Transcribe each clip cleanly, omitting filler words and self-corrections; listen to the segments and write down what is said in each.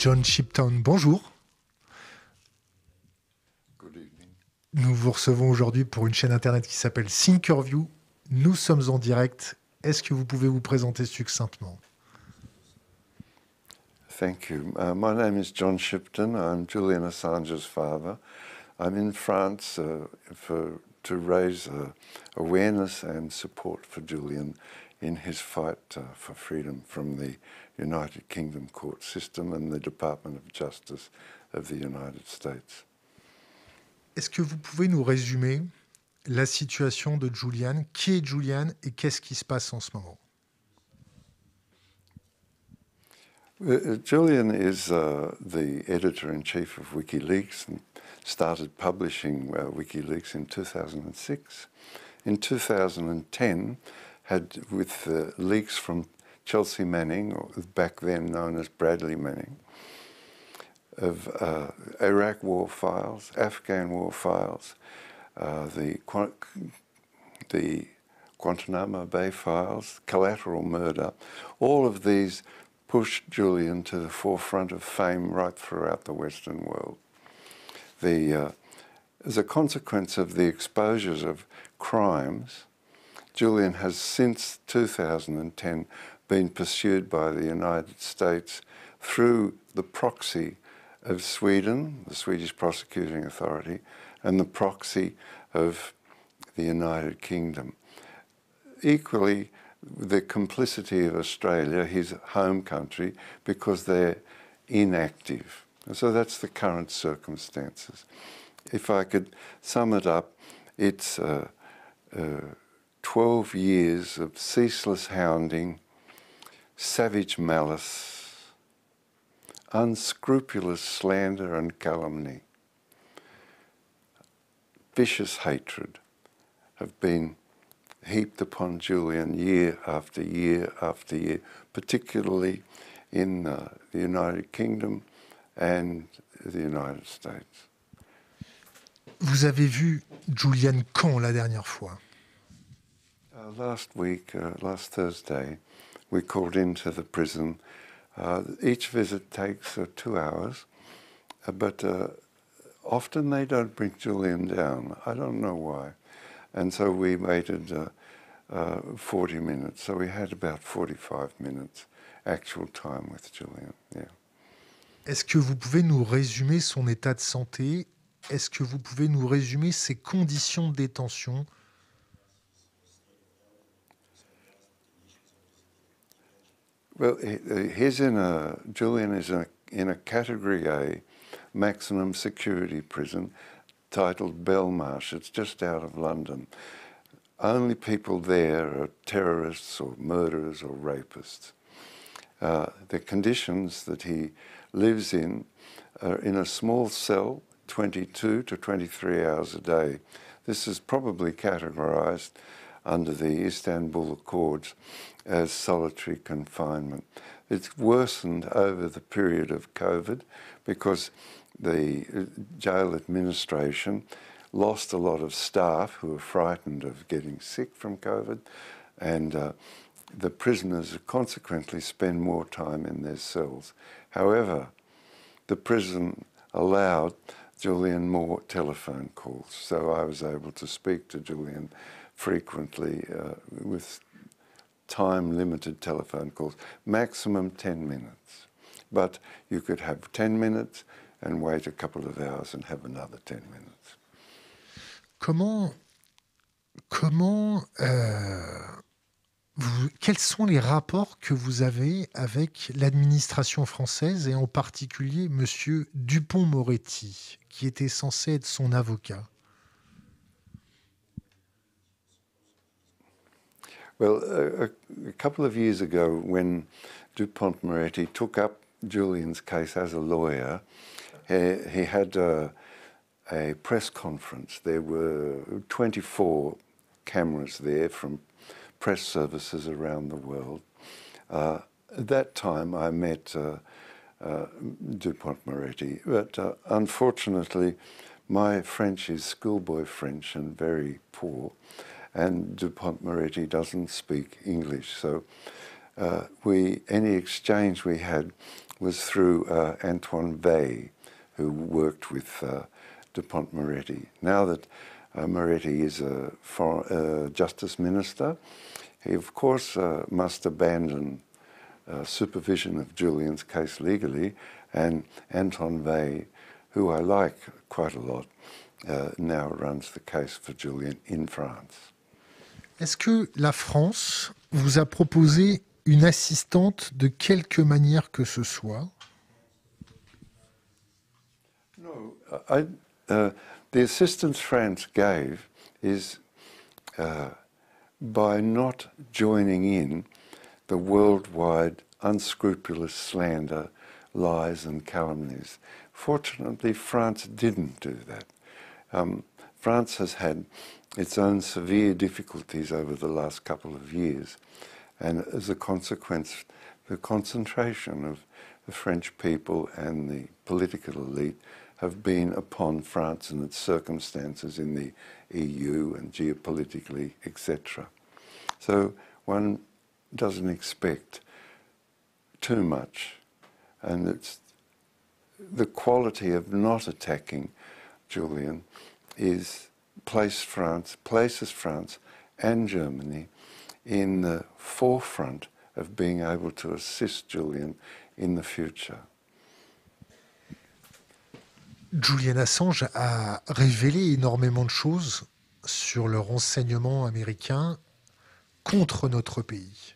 John Shipton, bonjour. Good evening. Nous vous recevons aujourd'hui pour une chaîne internet qui s'appelle Thinkerview. Nous sommes en direct. Est-ce que vous pouvez vous présenter succinctement? Thank you. My name is John Shipton. I'm Julian Assange's father. I'm in France to raise awareness and support for Julian in his fight for freedom from the United Kingdom court system and the Department of Justice of the United States. Est-ce que vous pouvez nous résumer la situation de Julian? Qui est Julian et qu'est-ce qui se passe en ce moment? Julian is the editor-in-chief of WikiLeaks and started publishing WikiLeaks in 2006. In 2010, with leaks from Chelsea Manning, or back then known as Bradley Manning, of Iraq war files, Afghan war files, the Guantanamo Bay files, collateral murder, all of these pushed Julian to the forefront of fame right throughout the Western world. As a consequence of the exposures of crimes, Julian has since 2010 been pursued by the United States through the proxy of Sweden, the Swedish Prosecuting Authority, and the proxy of the United Kingdom. Equally, the complicity of Australia, his home country, because they're inactive. And so that's the current circumstances. If I could sum it up, it's 12 years of ceaseless hounding, savage malice, unscrupulous slander and calumny, vicious hatred have been heaped upon Julian year after year after year, particularly in the United Kingdom and the United States. Vous avez vu Julian quand la dernière fois? Last week, last Thursday, we called into the prison. Each visit takes 2 hours, but often they don't bring Julian down. I don't know why. And so we waited 40 minutes. So we had about 45 minutes actual time with Julian, yeah. Est-ce que vous pouvez nous résumer son état de santé? Est-ce que vous pouvez nous résumer ses conditions de détention? Well, Julian is in a Category A maximum security prison titled Belmarsh. It's just out of London. Only people there are terrorists or murderers or rapists. The conditions that he lives in are in a small cell, 22 to 23 hours a day. This is probably categorized under the Istanbul Accords as solitary confinement. It's worsened over the period of COVID because the jail administration lost a lot of staff who were frightened of getting sick from COVID, and the prisoners consequently spend more time in their cells. However, the prison allowed Julian more telephone calls, so I was able to speak to Julian frequently with time-limited telephone calls, maximum 10 minutes. But you could have 10 minutes and wait a couple of hours and have another 10 minutes. Quels sont les rapports que vous avez avec l'administration française et en particulier Monsieur Dupond-Moretti, qui était censé être son avocat? Well, a couple of years ago, when Dupond-Moretti took up Julian's case as a lawyer, he had a press conference. There were 24 cameras there from press services around the world. At that time, I met Dupond-Moretti, but unfortunately, my French is schoolboy French and very poor, and Dupond-Moretti doesn't speak English, so any exchange we had was through Antoine Weil, who worked with Dupont-Moretti. Now that Moretti is a Justice Minister, he of course must abandon supervision of Julian's case legally, and Antoine Weil, who I like quite a lot, now runs the case for Julian in France. Est-ce que la France vous a proposé une assistante de quelque manière que ce soit? No, the assistance France gave is by not joining in the worldwide unscrupulous slander, lies and calumnies. Fortunately, France didn't do that. France has had its own severe difficulties over the last couple of years, and as a consequence, the concentration of the French people and the political elite have been upon France and its circumstances in the EU and geopolitically, etc. So one doesn't expect too much, and it's the quality of not attacking Julian places France and Germany in the forefront of being able to assist Julian in the future. Julian Assange a révélé énormément de choses sur le renseignement américain contre notre pays.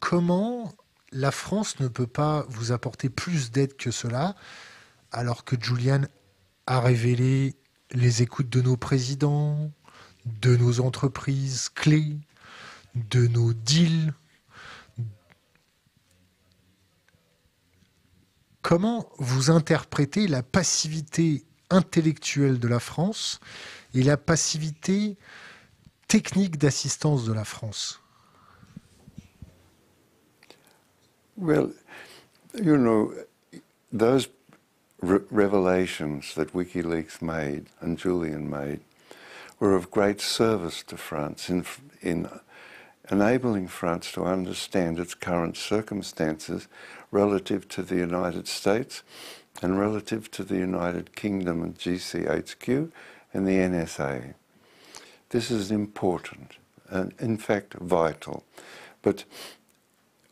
Comment la France ne peut pas vous apporter plus d'aide que cela, alors que Julian a révélé les écoutes de nos présidents, de nos entreprises clés, de nos deals? Comment vous interprétez la passivité intellectuelle de la France et la passivité technique d'assistance de la France? Well, you know, those revelations that WikiLeaks made and Julian made were of great service to France in enabling France to understand its current circumstances relative to the United States and relative to the United Kingdom and GCHQ and the NSA. This is important and, in fact, vital. But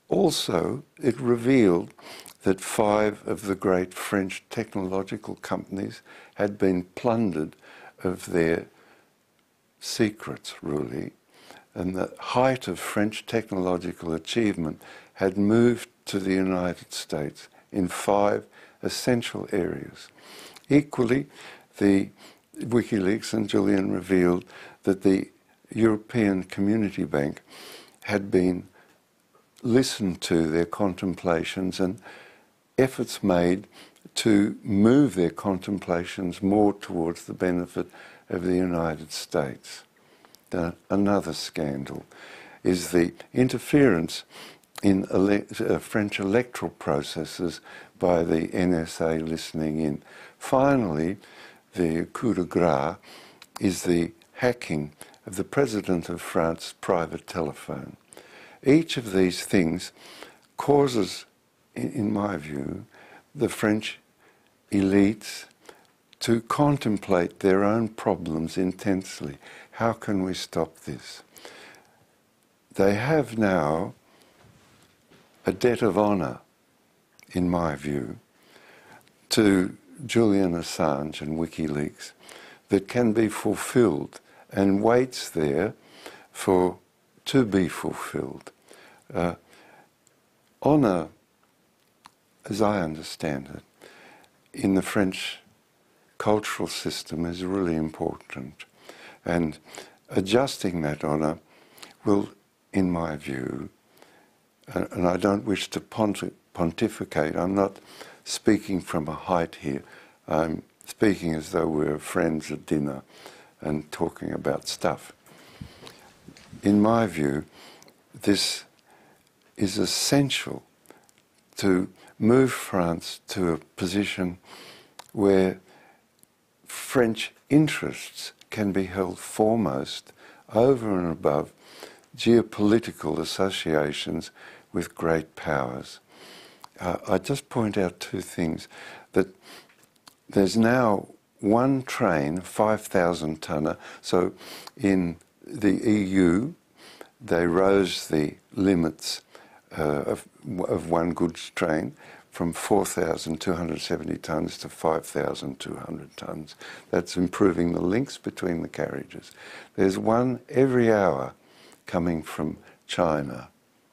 also, it revealed that 5 of the great French technological companies had been plundered of their secrets, really, and the height of French technological achievement had moved to the United States in 5 essential areas. Equally, the WikiLeaks and Julian revealed that the European Community Bank had been listened to their contemplations and efforts made to move their contemplations more towards the benefit of the United States. Another scandal is the interference in French electoral processes by the NSA listening in. Finally, the coup de grace is the hacking of the President of France's private telephone. Each of these things causes, in my view, the French elites to contemplate their own problems intensely. How can we stop this? They have now a debt of honour, in my view, to Julian Assange and WikiLeaks that can be fulfilled and waits there to be fulfilled. Honour, as I understand it, in the French cultural system is really important, and adjusting that honour will, in my view, and I don't wish to pontificate, I'm not speaking from a height here, I'm speaking as though we're friends at dinner and talking about stuff. In my view, this is essential to move France to a position where French interests can be held foremost over and above geopolitical associations with great powers. I just point out two things. That there's now one train, 5,000 tonner. So in the EU, they rose the limits of one goods train from 4,270 tonnes to 5,200 tonnes. That's improving the links between the carriages. There's one every hour coming from China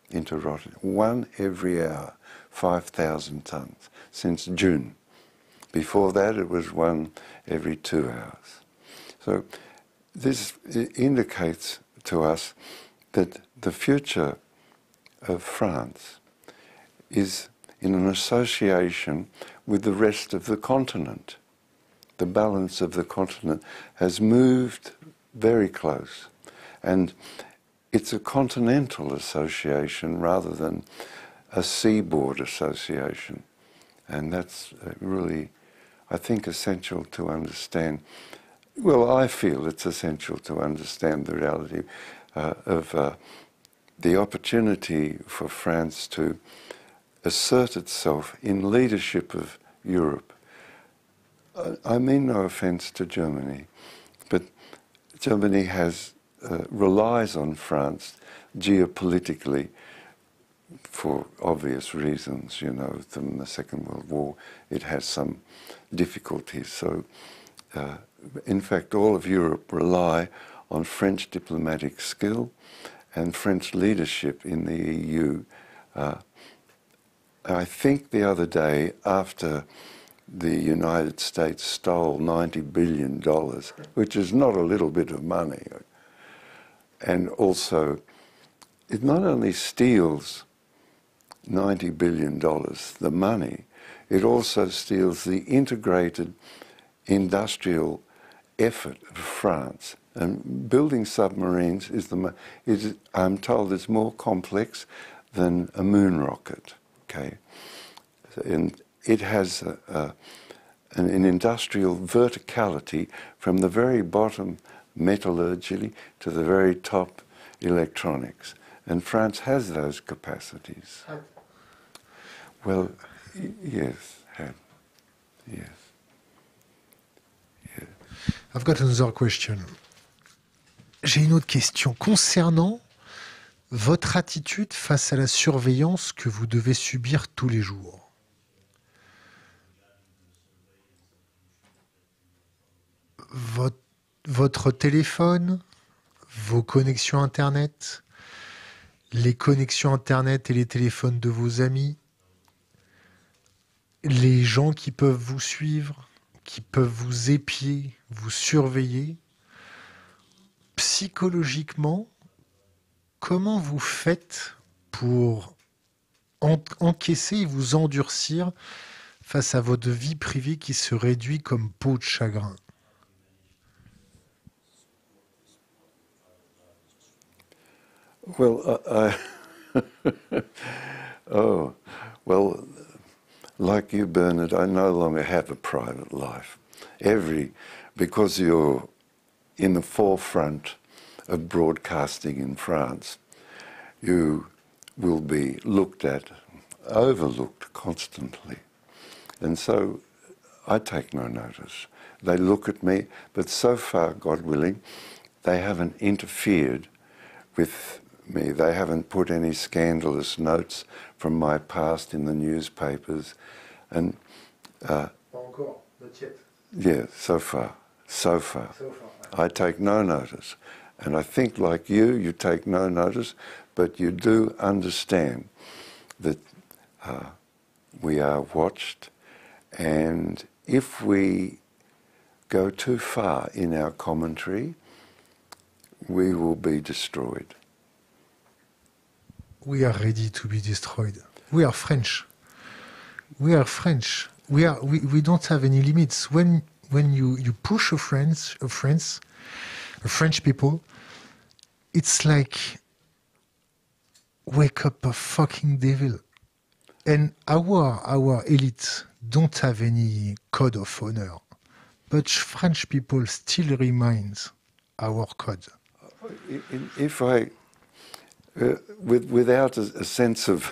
into Rotterdam. One every hour, 5,000 tonnes, since June. Before that, it was one every 2 hours. So this indicates to us that the future of France is in an association with the rest of the continent. The balance of the continent has moved very close, and it's a continental association rather than a seaboard association, and that's really, I think, essential to understand. Well, I feel it's essential to understand the reality of the opportunity for France to assert itself in leadership of Europe. I mean no offence to Germany, but Germany relies on France geopolitically for obvious reasons. You know, from the Second World War, it has some difficulties. So, in fact, all of Europe rely on French diplomatic skill and French leadership in the EU. I think the other day, after the United States stole $90 billion, which is not a little bit of money, and also it not only steals $90 billion, the money, it also steals the integrated industrial effort of France. And building submarines I'm told, is more complex than a moon rocket. Okay, and it has an industrial verticality from the very bottom metallurgy to the very top electronics, and France has those capacities. Well, yes, yes. I've got another question. J'ai une autre question concernant votre attitude face à la surveillance que vous devez subir tous les jours. Votre téléphone, vos connexions Internet, les connexions Internet et les téléphones de vos amis, les gens qui peuvent vous suivre, qui peuvent vous épier, vous surveiller. Psychologiquement, comment vous faites pour encaisser et vous endurcir face à votre vie privée qui se réduit comme peau de chagrin? Well, oh, well, like you, Bernard, I no longer have a private life. Because you're in the forefront of broadcasting in France, you will be looked at, overlooked constantly. And so I take no notice. They look at me, but so far, God willing, they haven't interfered with me. They haven't put any scandalous notes from my past in the newspapers. And Pas encore, not yet. yeah, so far. I take no notice. And I think, like you take no notice, but you do understand that we are watched, and if we go too far in our commentary, we will be destroyed. We are ready to be destroyed. We are French. We are French. We don't have any limits. When you push a French people, it's like wake up a fucking devil. And our elite don't have any code of honor, but French people still remind our code. If I without a sense of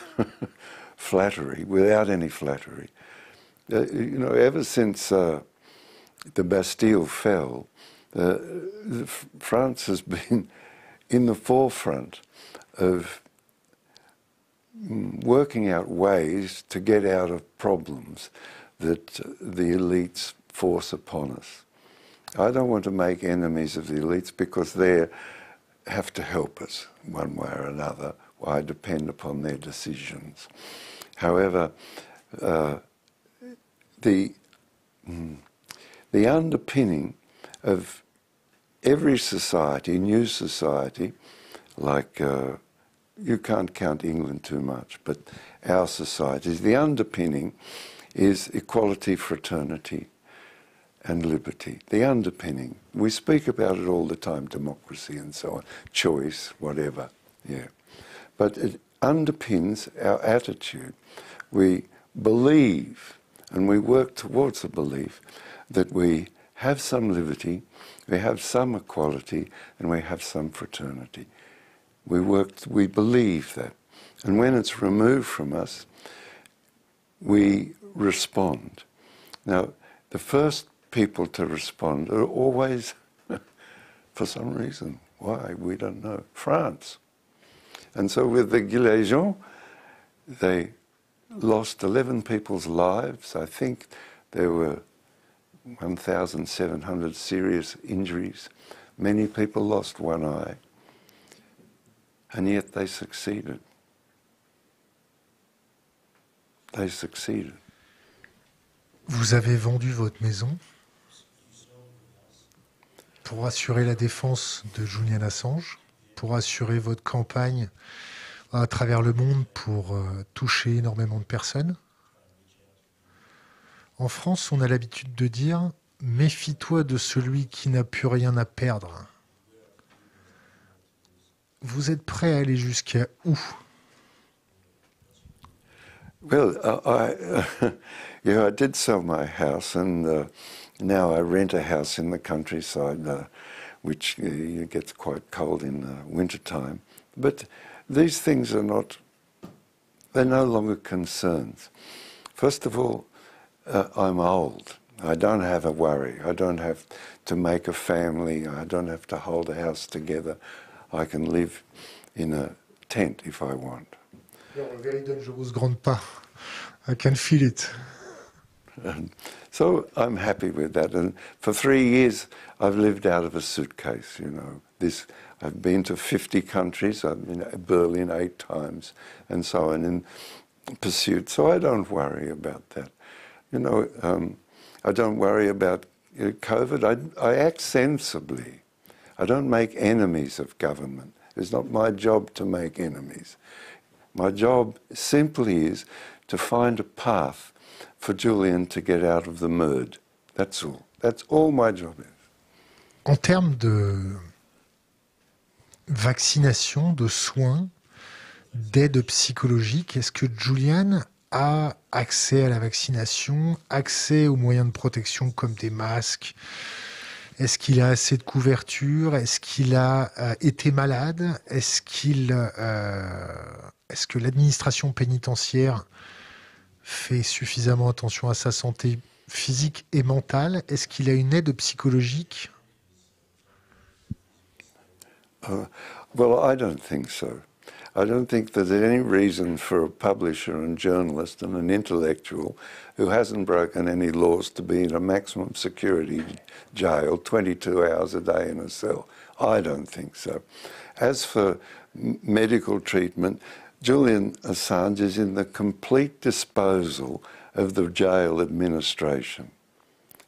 flattery, without any flattery. You know, ever since the Bastille fell, France has been in the forefront of working out ways to get out of problems that the elites force upon us. I don't want to make enemies of the elites because they have to help us one way or another. I depend upon their decisions. However, the underpinning of every society, new society, like you can't count England too much, but our societies, the underpinning is equality, fraternity, and liberty. The underpinning. We speak about it all the time, democracy and so on, choice, whatever, yeah. But it underpins our attitude. We believe, and we work towards the belief, that we have some liberty, we have some equality, and we have some fraternity. We believe that. And when it's removed from us, we respond. Now, the first people to respond are always, for some reason, why, we don't know, France. And so with the Gilets jaunes, they lost 11 people's lives. I think there were 1,700 serious injuries. Many people lost one eye. And yet they succeeded. They succeeded. Vous avez vendu votre maison pour assurer la défense de Julian Assange, pour assurer votre campagne à travers le monde pour toucher énormément de personnes. En France, on a l'habitude de dire « Méfie-toi de celui qui n'a plus rien à perdre ». Vous êtes prêt à aller jusqu'à où? Well, I did sell my house, and now I rent a house in the countryside, which gets quite cold in winter time. But these things are not, they're no longer concerns. First of all, I'm old. I don't have a worry. I don't have to make a family. I don't have to hold a house together. I can live in a tent if I want. Very dangerous grande pas. I can feel it. So I'm happy with that. And for 3 years, I've lived out of a suitcase, you know. I've been to 50 countries. I've been to Berlin 8 times and so on in pursuit. So I don't worry about that. You know, I don't worry about COVID. I act sensibly. I don't make enemies of government. It's not my job to make enemies. My job simply is to find a path for Julian to get out of the mud. That's all. That's all my job is. En termes de vaccination, de soins, d'aide psychologique, est-ce que Julian a accès à la vaccination, accès aux moyens de protection comme des masques? Est-ce qu'il a assez de couverture? Est-ce qu'il a été malade? Est-ce que l'administration pénitentiaire fait suffisamment attention à sa santé physique et mentale? Est-ce qu'il a une aide psychologique? Well, I don't think so. I don't think there's any reason for a publisher and journalist and an intellectual who hasn't broken any laws to be in a maximum security jail 22 hours a day in a cell. I don't think so. As for medical treatment, Julian Assange is in the complete disposal of the jail administration.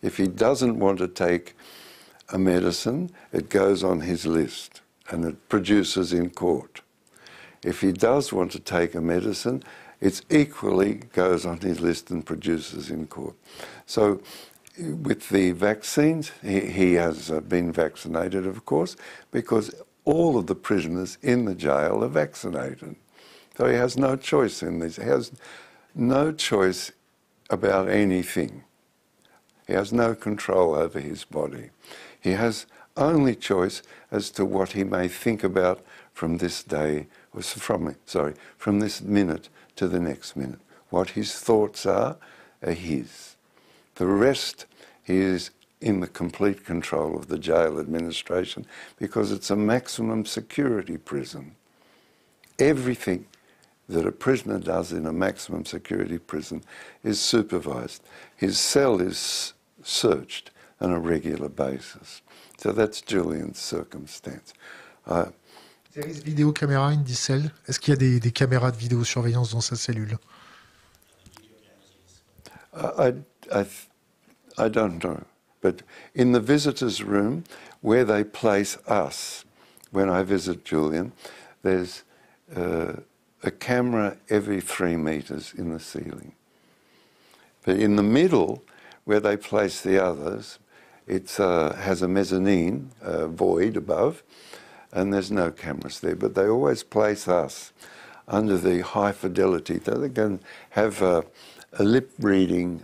If he doesn't want to take a medicine, it goes on his list and it produces in court. If he does want to take a medicine, it equally goes on his list and produces in court. So with the vaccines, he has been vaccinated, of course, because all of the prisoners in the jail are vaccinated. So he has no choice in this. He has no choice about anything. He has no control over his body. He has only choice as to what he may think about from this day from this minute to the next minute. What his thoughts are his. The rest, he is in the complete control of the jail administration because it's a maximum security prison. Everything that a prisoner does in a maximum security prison is supervised. His cell is searched on a regular basis. So that's Julian's circumstance. Service vidéo caméra in this cell. Est-ce qu'il y a des caméras de vidéosurveillance dans sa cellule? I don't know. But in the visitors' room, where they place us, when I visit Julian, there's a camera every 3 meters in the ceiling. But in the middle, where they place the others, it has a mezzanine void above, and there's no cameras there. But they always place us under the high fidelity. They can have lip reading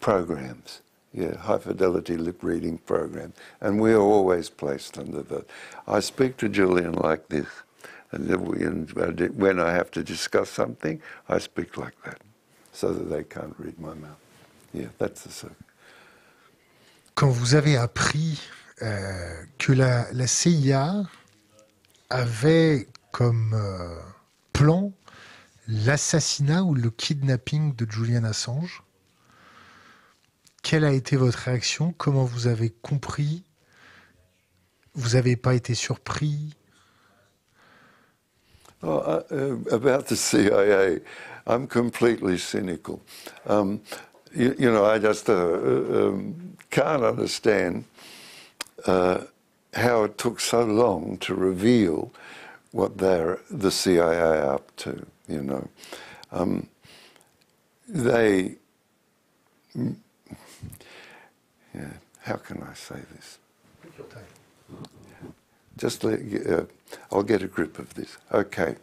programs. Yeah, high fidelity lip reading program. And we are always placed under that. I speak to Julian like this. And when I have to discuss something, I speak like that, so that they can't read my mouth. Yeah, that's the circle. Quand vous avez appris que la CIA avait comme plan l'assassinat ou le kidnapping de Julian Assange, quelle a été votre réaction? Comment vous avez compris? Vous n'avez pas été surpris? About the CIA, I'm completely cynical. You know, I just can't understand how it took so long to reveal what the CIA are up to, you know. Yeah, how can I say this? Take your time. Just I'll get a grip of this. Okay.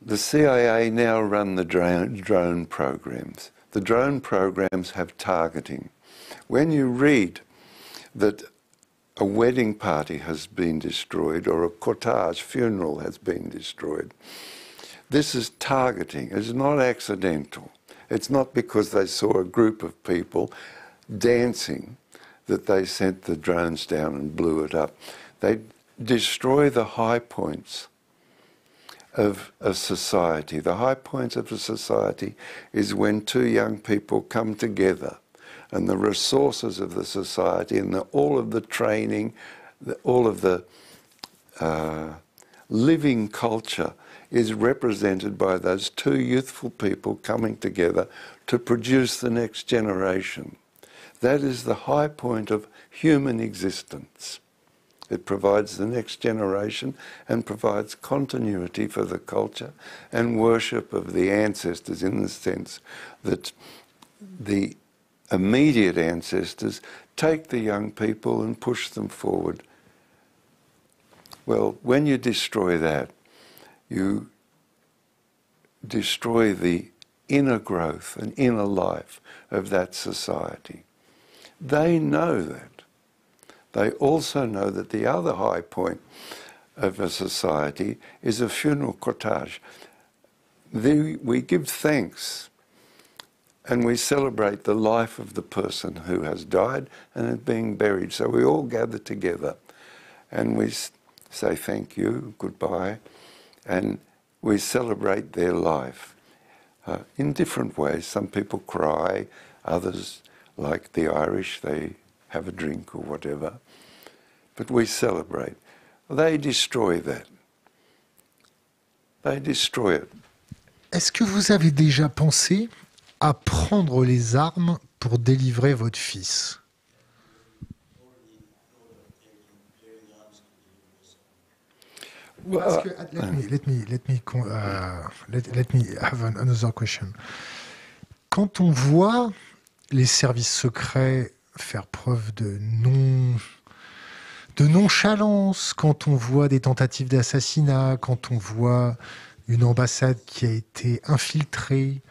The CIA now run the drone programs. The drone programs have targeting. When you read that a wedding party has been destroyed or a cortege funeral has been destroyed, this is targeting. It's not accidental. It's not because they saw a group of people dancing that they sent the drones down and blew it up. They destroy the high points of a society. The high points of a society is when two young people come together and the resources of the society and all of the training, all of the living culture is represented by those two youthful people coming together to produce the next generation. That is the high point of human existence. It provides the next generation and provides continuity for the culture and worship of the ancestors, in the sense that the immediate ancestors take the young people and push them forward. Well, when you destroy that, you destroy the inner growth and inner life of that society. They know that. They also know that the other high point of a society is a funeral cortege. We give thanks and we celebrate the life of the person who has died and is being buried. So we all gather together and we say thank you, goodbye, and we celebrate their life in different ways. Some people cry, others, like the Irish, they have a drink or whatever. But we celebrate. They destroy that. They destroy it. Est-ce que vous avez déjà pensé à prendre les armes pour délivrer votre fils? Well, Let me have another question. Quand on voit les services secrets faire preuve de nonchalance, quand on voit des tentatives d'assassinat, quand on voit une ambassade qui a été infiltrée,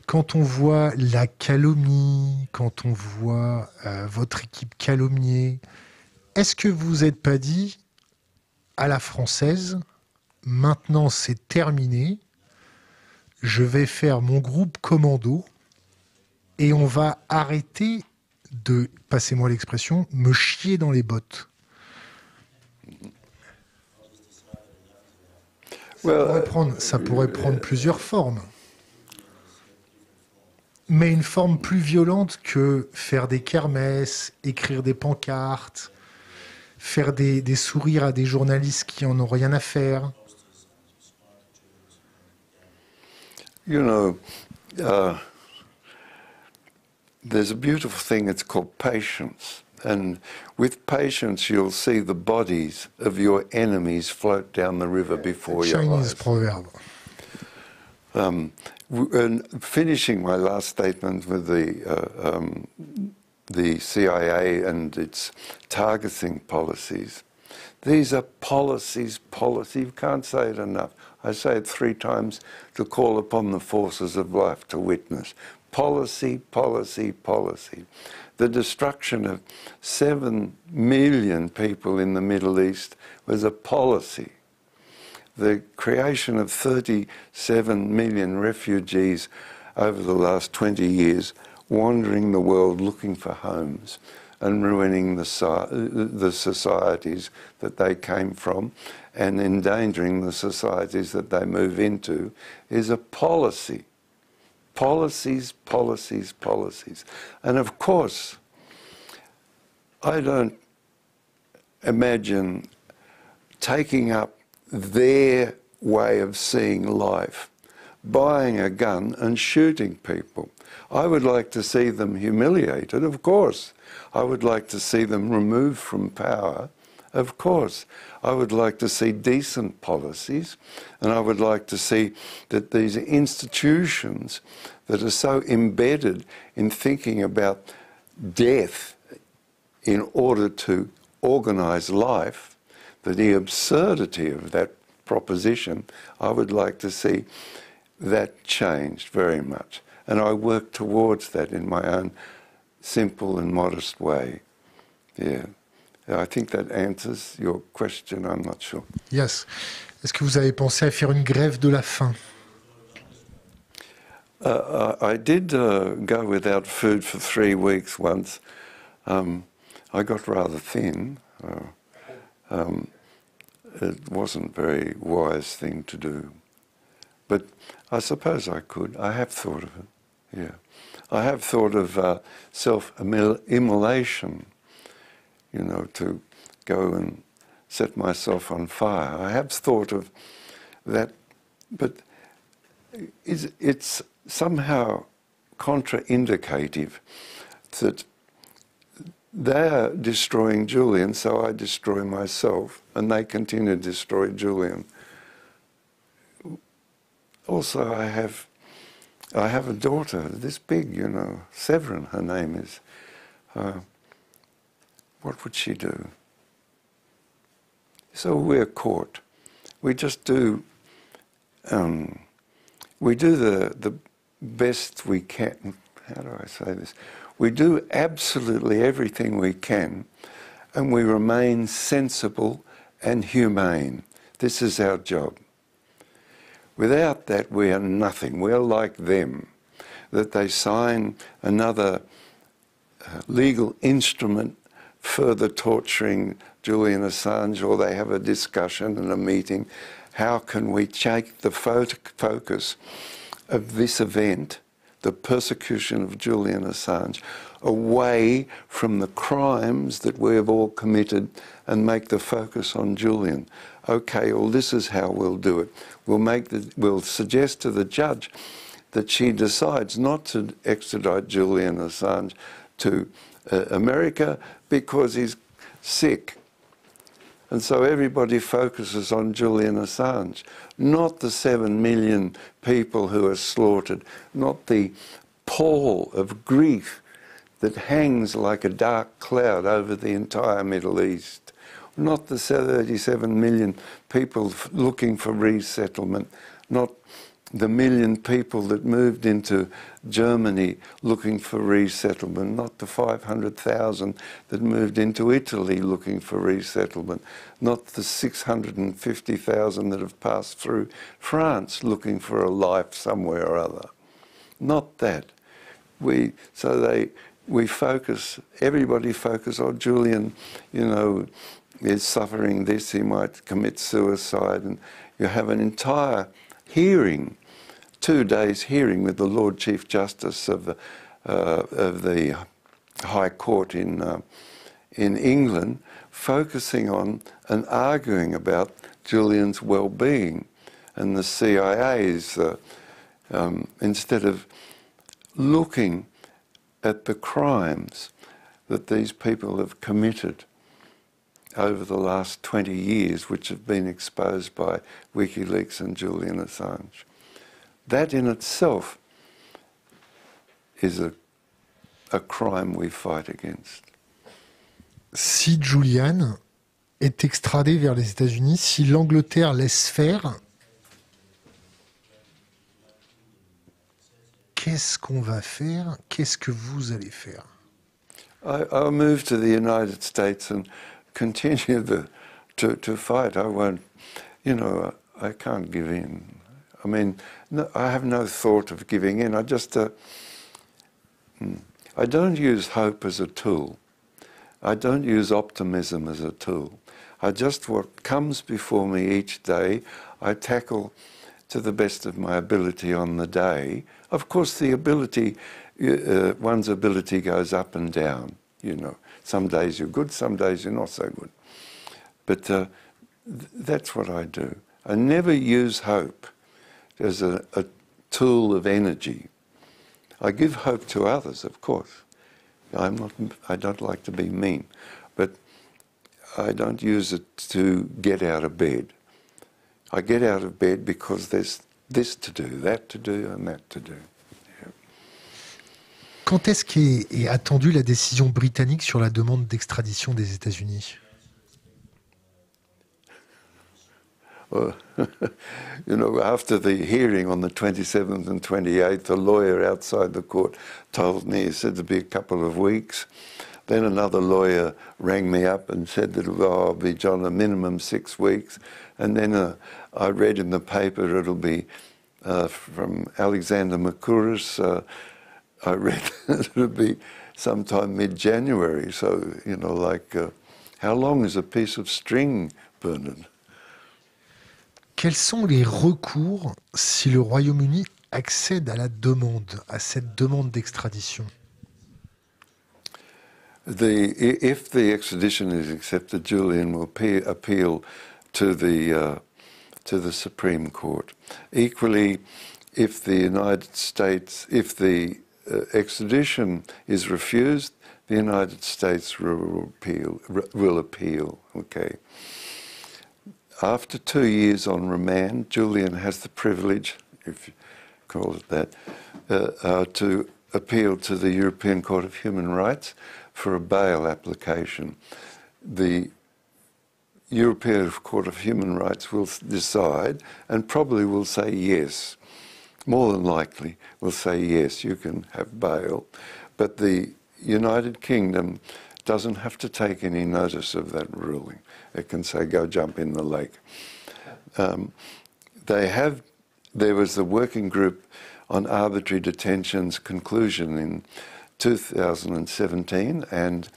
quand on voit la calomnie, quand on voit votre équipe calomniée, est-ce que vous n'êtes pas dit, à la française, maintenant c'est terminé, je vais faire mon groupe commando et on va arrêter de, passez-moi l'expression, me chier dans les bottes. Ça pourrait prendre plusieurs formes. Mais une forme plus violente que faire des kermesses, écrire des pancartes, faire des sourires à des journalistes qui en ont rien à faire. You know, there's a beautiful thing, it's called patience. And with patience, you'll see the bodies of your enemies float down the river before your eyes. Chinese proverbe. And finishing my last statement with the CIA and its targeting policies. These are policies. You can't say it enough. I say it 3 times to call upon the forces of life to witness. Policy. The destruction of 7 million people in the Middle East was a policy. The creation of 37 million refugees over the last 20 years, wandering the world looking for homes and ruining the societies that they came from and endangering the societies that they move into, is a policy. Policies. And of course, I don't imagine taking up their way of seeing life, buying a gun and shooting people. I would like to see them humiliated, of course. I would like to see them removed from power, of course. I would like to see decent policies, and I would like to see that these institutions that are so embedded in thinking about death in order to organise life, that the absurdity of that proposition, I would like to see that changed very much. And I work towards that in my own simple and modest way. Yeah. I think that answers your question, I'm not sure. Yes. Est-ce que vous avez pensé à faire une grève de la faim? I did go without food for 3 weeks once. I got rather thin. It wasn't a very wise thing to do. But I suppose I could. I have thought of it, yeah. I have thought of self-immolation, you know, to go and set myself on fire. I have thought of that, but it's somehow contraindicative that they're destroying Julian, so I destroy myself, and they continue to destroy Julian. Also, I have a daughter, this big, you know, Severin, her name is. What would she do? So we're caught. We just do. We do the best we can. How do I say this? We do absolutely everything we can, and we remain sensible and humane. This is our job. Without that, we are nothing. We're like them, that they sign another legal instrument further torturing Julian Assange, or they have a discussion and a meeting. How can we take the focus of this event, the persecution of Julian Assange, away from the crimes that we have all committed and make the focus on Julian? Okay, well, this is how we'll do it. We'll suggest to the judge that she decides not to extradite Julian Assange to America because he's sick. And so everybody focuses on Julian Assange, not the 7 million people who are slaughtered, not the pall of grief that hangs like a dark cloud over the entire Middle East, not the 37 million people looking for resettlement, not the million people that moved into Germany looking for resettlement, not the 500,000 that moved into Italy looking for resettlement, not the 650,000 that have passed through France looking for a life somewhere or other. Not that. We focus, everybody focus, oh, Julian, you know, is suffering this, he might commit suicide, and you have an entire hearing, 2 days hearing with the Lord Chief Justice of the High Court in England, focusing on and arguing about Julian's well-being, and the CIA's, instead of looking at the crimes that these people have committed over the last 20 years, which have been exposed by WikiLeaks and Julian Assange. That in itself is a crime we fight against. Si Julian est extradé vers les États-Unis, si l'Angleterre laisse faire, qu'est-ce qu'on va faire? Qu'est-ce que vous allez faire? I'll move to the United States and continue to fight. I won't, you know, I can't give in. I mean, no, I have no thought of giving in. I just, I don't use hope as a tool. I don't use optimism as a tool. I just, what comes before me each day, I tackle to the best of my ability on the day. Of course, the ability, one's ability goes up and down, you know. Some days you're good, some days you're not so good. But that's what I do. I never use hope as a tool of energy. I give hope to others, of course. I don't like to be mean, but I don't use it to get out of bed. I get out of bed because there's this to do, that to do, and that to do. Yeah. Quand est-ce qu'est attendue la décision britannique sur la demande d'extradition des États-Unis? Well, you know, after the hearing on the 27th and 28th, a lawyer outside the court told me, he said it'd be a couple of weeks. Then another lawyer rang me up and said that it'll be, John, a minimum 6 weeks. And then I read in the paper it'll be from Alexander Makuris. I read it'll be sometime mid-January. So, you know, like, how long is a piece of string, Bernard? Quels sont les recours si le Royaume-Uni accède à la demande, à cette demande d'extradition? If the extradition is accepted, Julian will appeal to the Supreme Court. Equally, if the United States, if the extradition is refused, the United States will appeal. Okay. After 2 years on remand, Julian has the privilege, if you call it that, to appeal to the European Court of Human Rights for a bail application. The European Court of Human Rights will decide and probably will say yes. More than likely will say yes, you can have bail. But the United Kingdom doesn't have to take any notice of that ruling. It can say, go jump in the lake. There was the working group on arbitrary detention's conclusion in 2017, and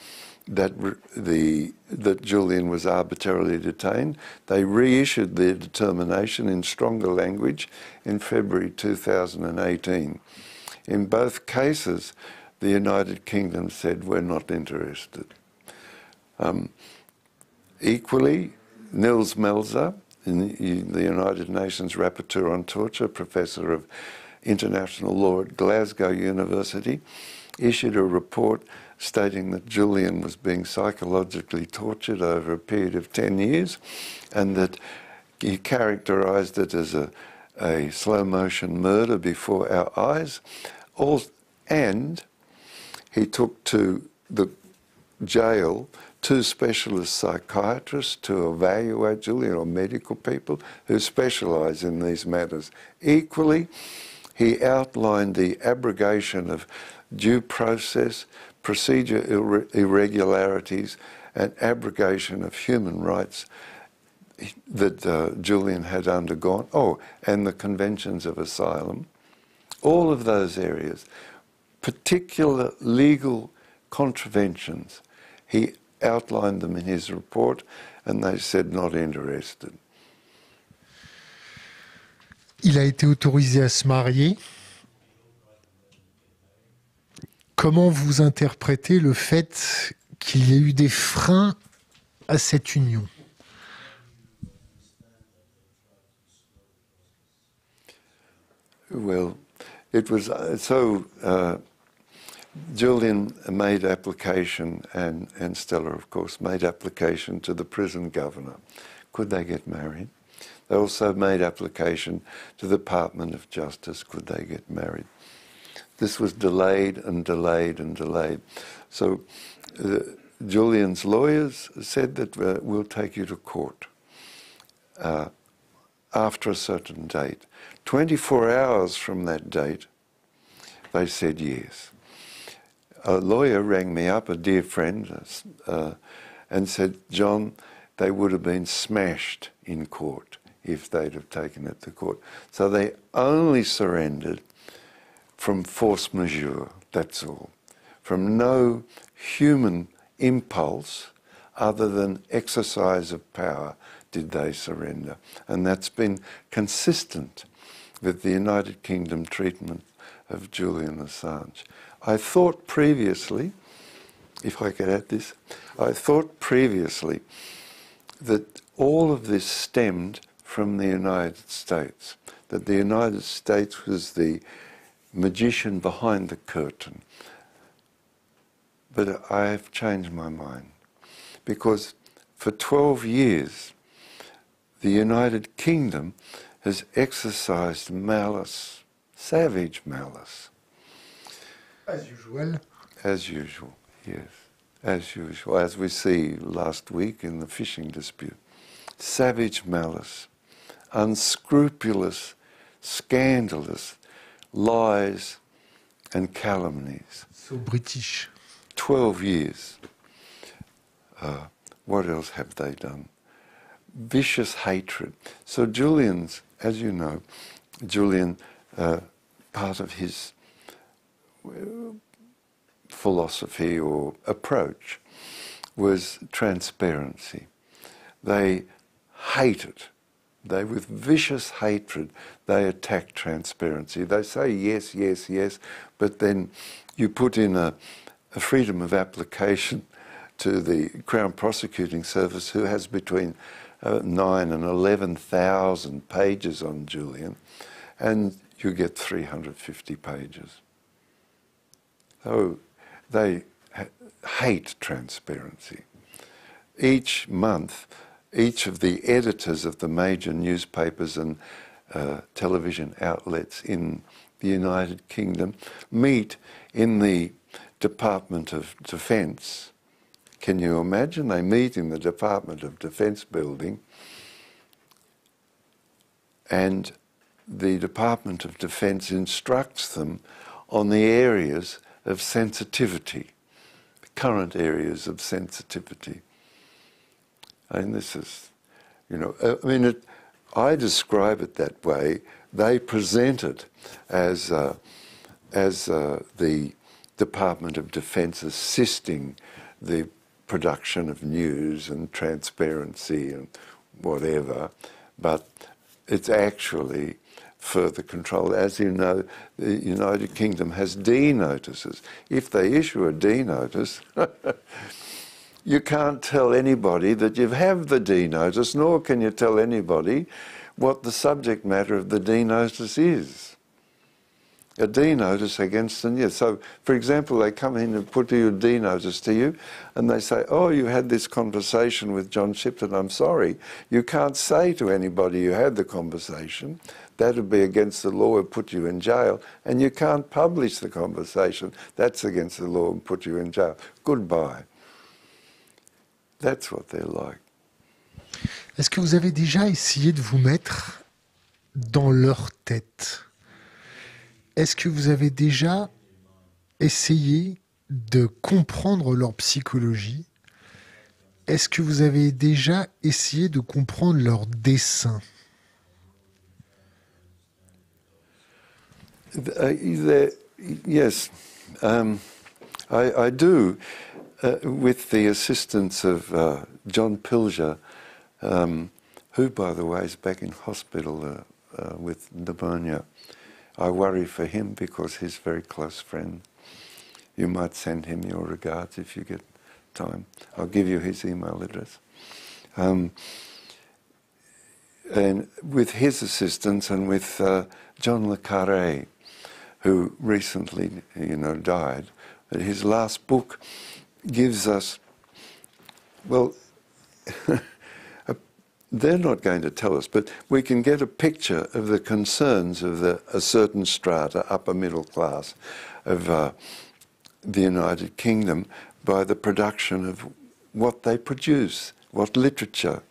that Julian was arbitrarily detained. They reissued their determination in stronger language in February 2018. In both cases, the United Kingdom said, we're not interested. Equally, Nils Melzer, the United Nations Rapporteur on Torture, Professor of International Law at Glasgow University, issued a report stating that Julian was being psychologically tortured over a period of 10 years and that he characterised it as a slow-motion murder before our eyes. And he took to the jail 2 specialist psychiatrists to evaluate Julian, or medical people who specialise in these matters. Equally, he outlined the abrogation of due process, procedure irregularities, and abrogation of human rights that Julian had undergone. Oh, and the conventions of asylum. All of those areas, particular legal contraventions, he outlined them in his report, and they said not interested. Il a été autorisé à se marier. Comment vous interprétez le fait qu'il y ait eu des freins à cette union? Well, it was Julian made application, and Stella, of course, made application to the prison governor. Could they get married? They also made application to the Department of Justice. Could they get married? This was delayed and delayed and delayed. So Julian's lawyers said that we'll take you to court after a certain date. 24 hours from that date, they said yes. A lawyer rang me up, a dear friend, and said, John, they would have been smashed in court if they'd have taken it to court. So they only surrendered from force majeure, that's all. From no human impulse other than exercise of power did they surrender. And that's been consistent with the United Kingdom treatment of Julian Assange. I thought previously, if I could add this, I thought previously that all of this stemmed from the United States, that the United States was the magician behind the curtain. But I have changed my mind, because for 12 years the United Kingdom has exercised malice, savage malice. As usual. As usual, yes. As usual, as we see last week in the fishing dispute. Savage malice, unscrupulous, scandalous lies and calumnies. So British. 12 years. What else have they done? Vicious hatred. So Julian's, as you know, Julian, part of his philosophy or approach was transparency. They hate it. They, with vicious hatred, they attack transparency. They say yes, yes, yes, but then you put in a freedom of application to the Crown Prosecuting Service, who has between 9,000 and 11,000 pages on Julian, and you get 350 pages. So they hate transparency. Each month, each of the editors of the major newspapers and television outlets in the United Kingdom meet in the Department of Defence. Can you imagine? They meet in the Department of Defence building, and the Department of Defence instructs them on the areas of sensitivity, current areas of sensitivity. And this is, you know, I mean, I describe it that way. They present it as the Department of Defence assisting the production of news and transparency and whatever, but it's actually further control. As you know, the United Kingdom has D notices. If they issue a D notice, you can't tell anybody that you have the D notice, nor can you tell anybody what the subject matter of the D notice is. A D notice against them, yes. So, for example, they come in and put a D notice to you, and they say, oh, you had this conversation with John Shipton. I'm sorry. You can't say to anybody you had the conversation. That would be against the law and put you in jail. And you can't publish the conversation. That's against the law and put you in jail. Goodbye. That's what they're like. Est-ce que vous avez déjà essayé de vous mettre dans leur tête? Est-ce que vous avez déjà essayé de comprendre leur psychologie? Est-ce que vous avez déjà essayé de comprendre leur dessein? Yes, I do, with the assistance of John Pilger, who, by the way, is back in hospital with pneumonia. I worry for him because he's a very close friend. You might send him your regards if you get time. I'll give you his email address. And with his assistance and with John Le Carré, who recently, died, his last book gives us, well, they're not going to tell us, but we can get a picture of the concerns of a certain strata, upper middle class, of the United Kingdom by the production of what they produce, what literature.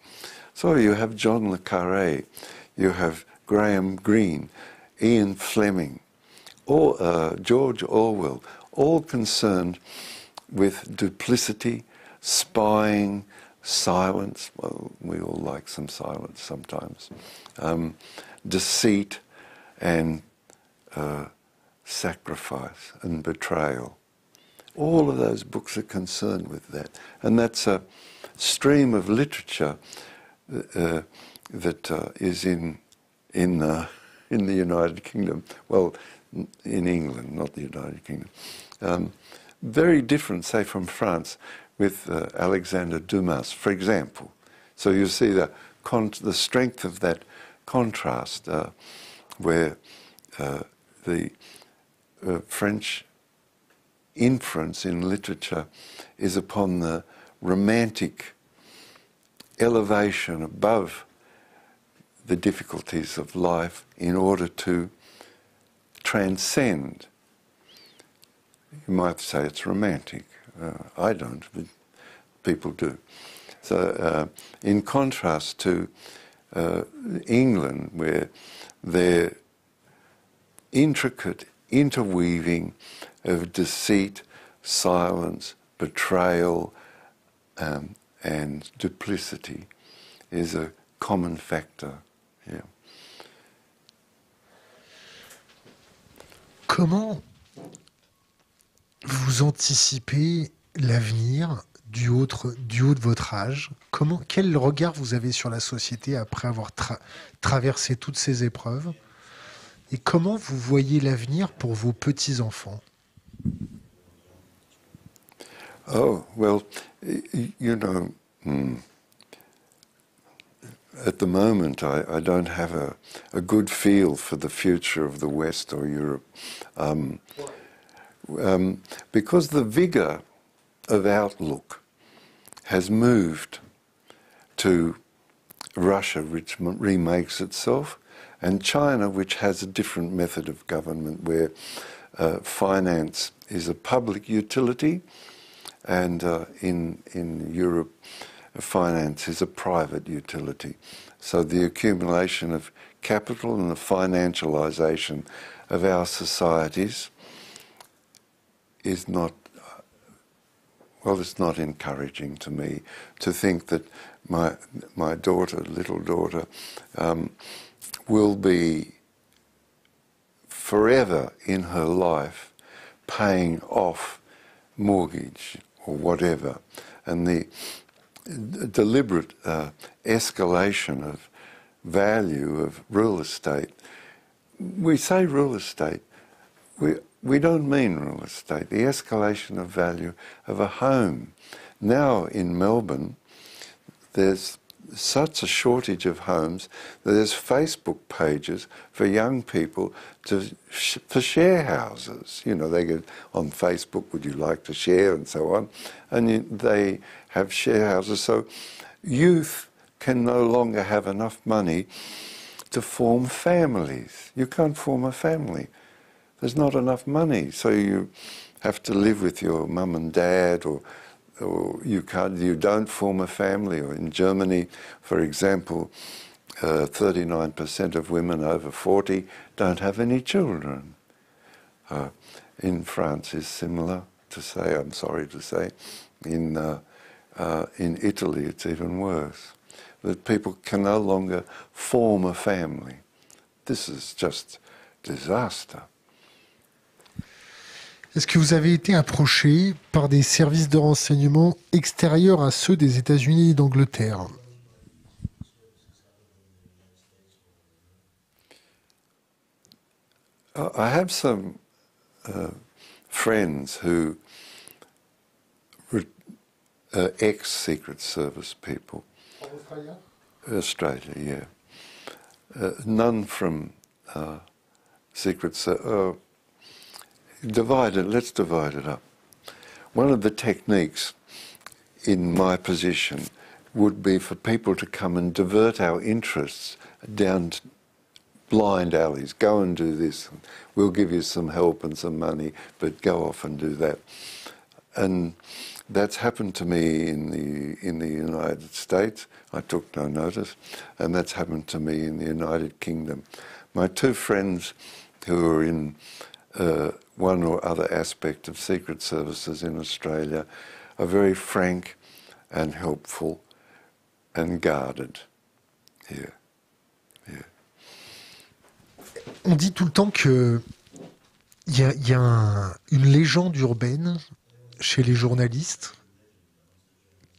So you have John Le Carré, you have Graham Greene, Ian Fleming, or George Orwell, all concerned with duplicity, spying, silence. Well, we all like some silence sometimes. Deceit and sacrifice and betrayal. All of those books are concerned with that. And that's a stream of literature that is in the United Kingdom. Well, in England, not the United Kingdom. Very different, say, from France, with Alexander Dumas, for example. So you see the strength of that contrast, where the French inference in literature is upon the romantic elevation above the difficulties of life in order to transcend. You might say it's romantic. I don't, but people do. So in contrast to England, where their intricate interweaving of deceit, silence, betrayal, and duplicity is a common factor. Yeah. Comment vous anticipez l'avenir du haut de votre âge? Quel regard vous avez sur la société après avoir traversé toutes ces épreuves? Et comment vous voyez l'avenir pour vos petits-enfants? Oh, well, at the moment I don't have a good feel for the future of the West or Europe. Because the vigour of outlook has moved to Russia, which remakes itself, and China, which has a different method of government where finance is a public utility, and in Europe, finance is a private utility. So the accumulation of capital and the financialisation of our societies is not, well, it's not encouraging to me to think that my daughter, little daughter, will be forever in her life paying off mortgage or whatever. And the deliberate escalation of value of real estate. We say real estate, we don't mean real estate. The escalation of value of a home. Now in Melbourne, there's such a shortage of homes that there's Facebook pages for young people for share houses. You know, they get on Facebook, would you like to share, and so on. And they have share houses. So youth can no longer have enough money to form families. You can't form a family. There's not enough money. So you have to live with your mum and dad or or you don't form a family. Or in Germany, for example, 39% of women over 40 don't have any children. In France is similar to say, I'm sorry to say, in Italy it's even worse. That people can no longer form a family. This is just disaster. Est-ce que vous avez été approché par des services de renseignement extérieurs à ceux des États-Unis et d'Angleterre? I have some friends who were ex-Secret Service people. Australia? Australia, yeah. None from Secret Service. Let's divide it up. One of the techniques in my position would be for people to come and divert our interests down blind alleys. Go and do this. We'll give you some help and some money, but go off and do that. And that's happened to me in the United States. I took no notice. And that's happened to me in the United Kingdom. My two friends who are in one or other aspect of secret services in Australia are very frank and helpful and guarded here. Yeah. On dit tout le temps que il y a une légende urbaine chez les journalistes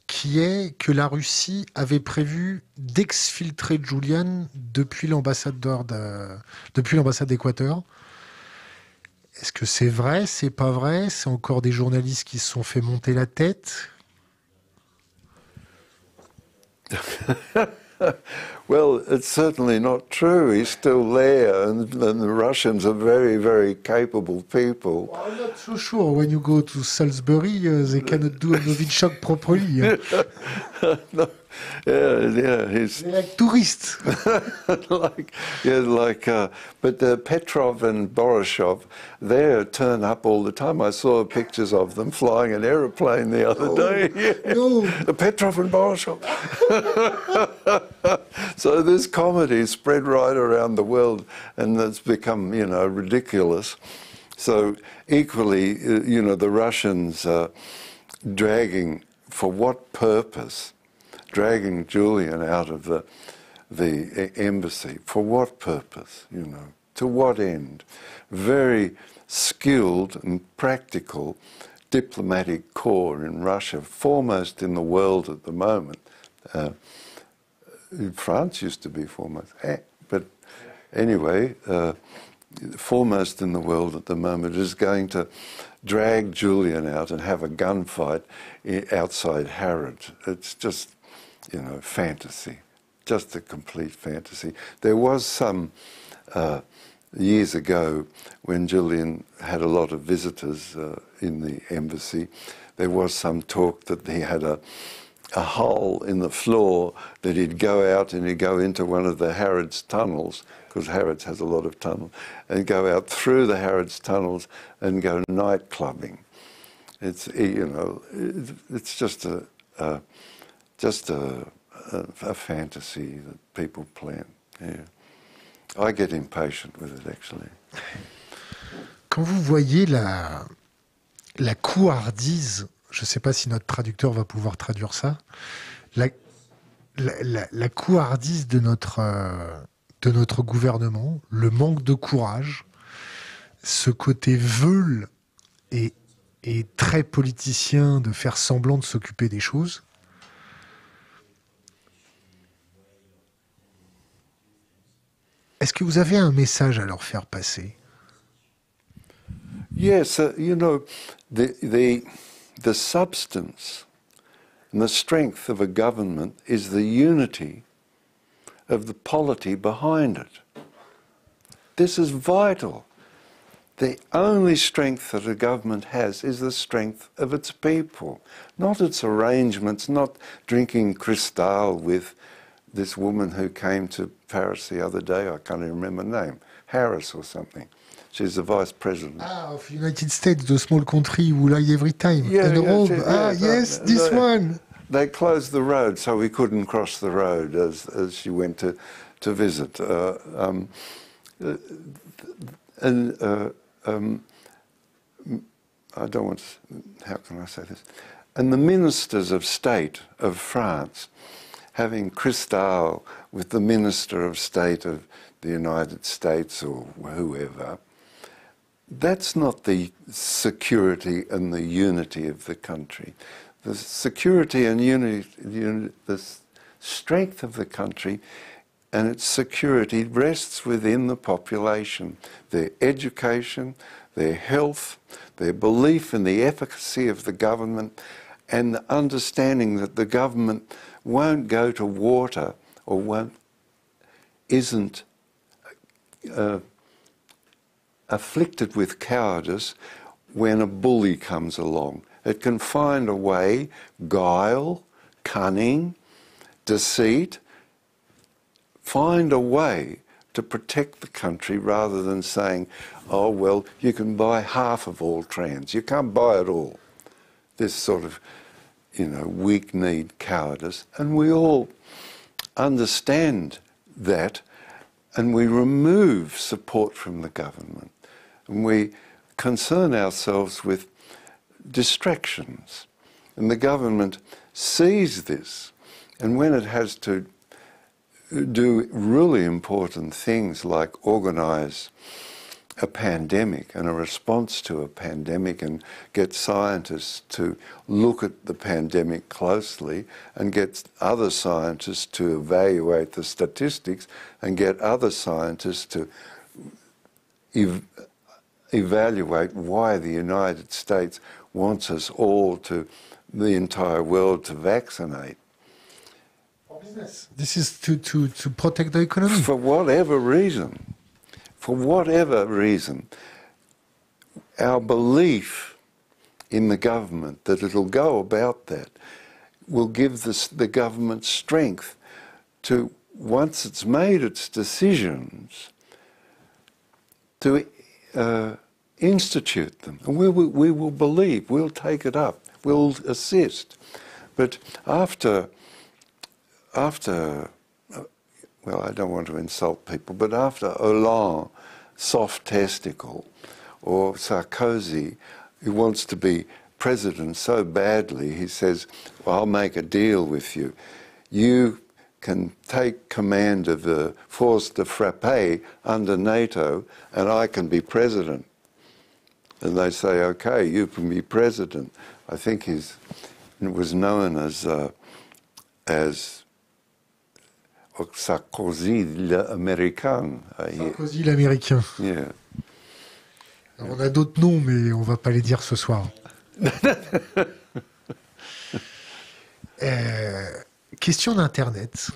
qui est que la Russie avait prévu d'exfiltrer Julian depuis l'ambassade d'Équateur. Est-ce que c'est vrai, c'est pas vrai? C'est encore des journalistes qui se sont fait monter la tête? Well, it's certainly not true. He's still there, and the Russians are very, very capable people. Well, I'm not so sure. When you go to Salisbury, they cannot do a Novichok properly. No, yeah, he's They're like tourists. But Petrov and Borisov, they turn up all the time. I saw pictures of them flying an aeroplane the other day. Yeah. No. Petrov and Borisov. So this comedy spread right around the world, and it's become, ridiculous. So equally, the Russians dragging, for what purpose? Dragging Julian out of the embassy. For what purpose, To what end? Very skilled and practical diplomatic corps in Russia, foremost in the world at the moment. France used to be foremost. But anyway, foremost in the world at the moment is going to drag Julian out and have a gunfight outside Harrods. It's just, fantasy, just a complete fantasy. There was some years ago when Julian had a lot of visitors in the embassy, there was some talk that he had a hole in the floor that he'd go out and he'd go into one of the Harrods tunnels, because Harrods has a lot of tunnels, and go out through the Harrods tunnels and go night clubbing. It's it's just a fantasy that people plan. Yeah. I get impatient with it, actually. Quand vous voyez la couardise, je ne sais pas si notre traducteur va pouvoir traduire ça, la couardise de notre gouvernement, le manque de courage, ce côté veule et très politicien de faire semblant de s'occuper des choses. Est-ce que vous avez un message à leur faire passer? Yes, the substance and the strength of a government is the unity of the polity behind it. This is vital. The only strength that a government has is the strength of its people, not its arrangements, not drinking Cristal with this woman who came to Paris the other day. I can't even remember her name, Harris or something. She's the vice president. Of United States, the small country who lie every time. Yeah, and yeah, Rome. yes, This one. They closed the road so we couldn't cross the road as she went to visit. I don't want to, how can I say this? And the ministers of state of France, having Cristal with the minister of state of the United States or whoever, that's not the security and the unity of the country. The security and unity, the strength of the country and its security rests within the population, their education, their health, their belief in the efficacy of the government, and the understanding that the government won't go to water or isn't afflicted with cowardice when a bully comes along. It can find a way, guile, cunning, deceit, find a way to protect the country rather than saying, oh, well, you can buy half of all trans. You can't buy it all. This sort of, weak-kneed cowardice. And we all understand that, and we remove support from the government. And we concern ourselves with distractions. And the government sees this. And when it has to do really important things like organise a pandemic and a response to a pandemic and get scientists to look at the pandemic closely and get other scientists to evaluate the statistics and get other scientists to evaluate why the United States wants us all to, the entire world, to vaccinate. This is to protect the economy. For whatever reason, our belief in the government that it'll go about that will give the government strength to, once it's made its decisions, to institute them. And we will believe, we'll take it up, we'll assist. But after, well, I don't want to insult people, but after Hollande, soft testicle, or Sarkozy, who wants to be president so badly, he says, well, I'll make a deal with you. You can take command of the force de frappe under NATO, and I can be president. And they say, okay, you can be president. I think it was known as Sarkozy l'Américain. Sarkozy l'Américain. Yeah. On a d'autres noms, mais on ne va pas les dire ce soir. Question d'Internet.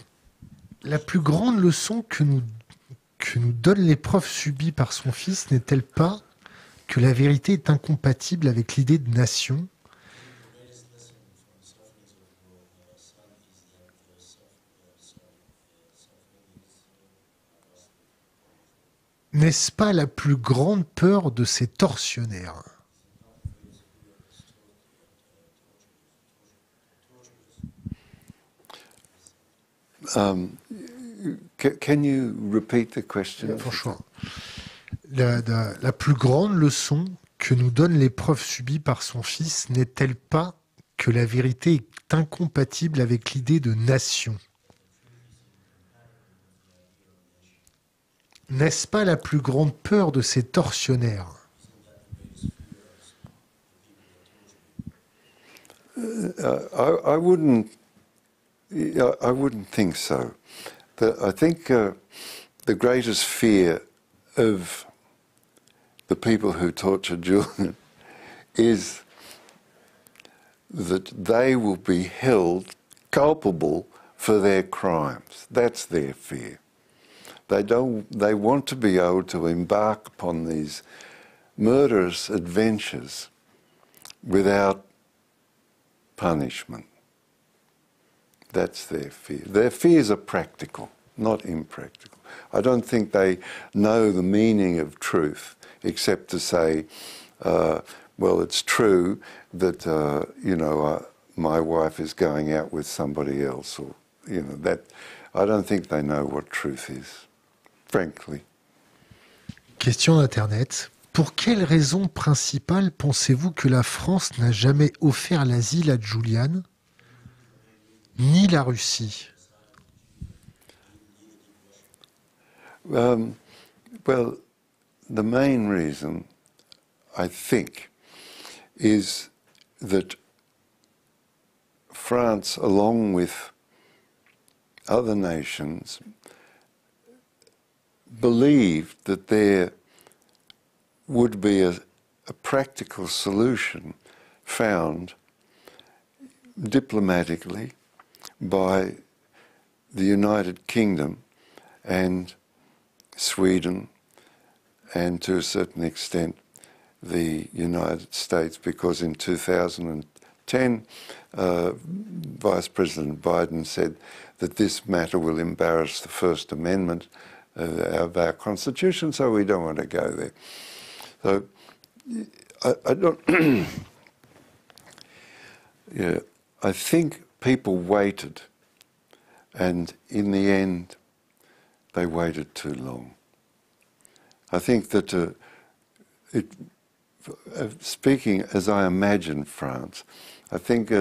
La plus grande leçon que nous donne l'épreuve subie par son fils n'est-elle pas que la vérité est incompatible avec l'idée de nation ? N'est-ce pas la plus grande peur de ces tortionnaires ? Can you repeat the question? Franchement, la plus grande leçon que nous donne l'épreuve subie par son fils n'est-elle pas que la vérité est incompatible avec l'idée de nation ? N'est-ce pas la plus grande peur de ces tortionnaires ? I wouldn't think so. I think the greatest fear of the people who torture Julian is that they will be held culpable for their crimes. That's their fear. They want to be able to embark upon these murderous adventures without punishment. That's their fear. Their fears are practical. not impractical. I don't think they know the meaning of truth, except to say, well, it's true that, you know, my wife is going out with somebody else, or, you know, that. I don't think they know what truth is, frankly. Question d'Internet. Pour quelle raison principale pensez-vous que la France n'a jamais offert l'asile à Julian, ni la Russie? Well, the main reason, I think, is that France, along with other nations, believed that there would be a practical solution found diplomatically by the United Kingdom and Sweden, and to a certain extent the United States, because in 2010 Vice President Biden said that this matter will embarrass the First Amendment of our Constitution, so we don't want to go there. So I don't. Yeah, I think people waited, and in the end, they waited too long. I think that speaking as I imagine France, I think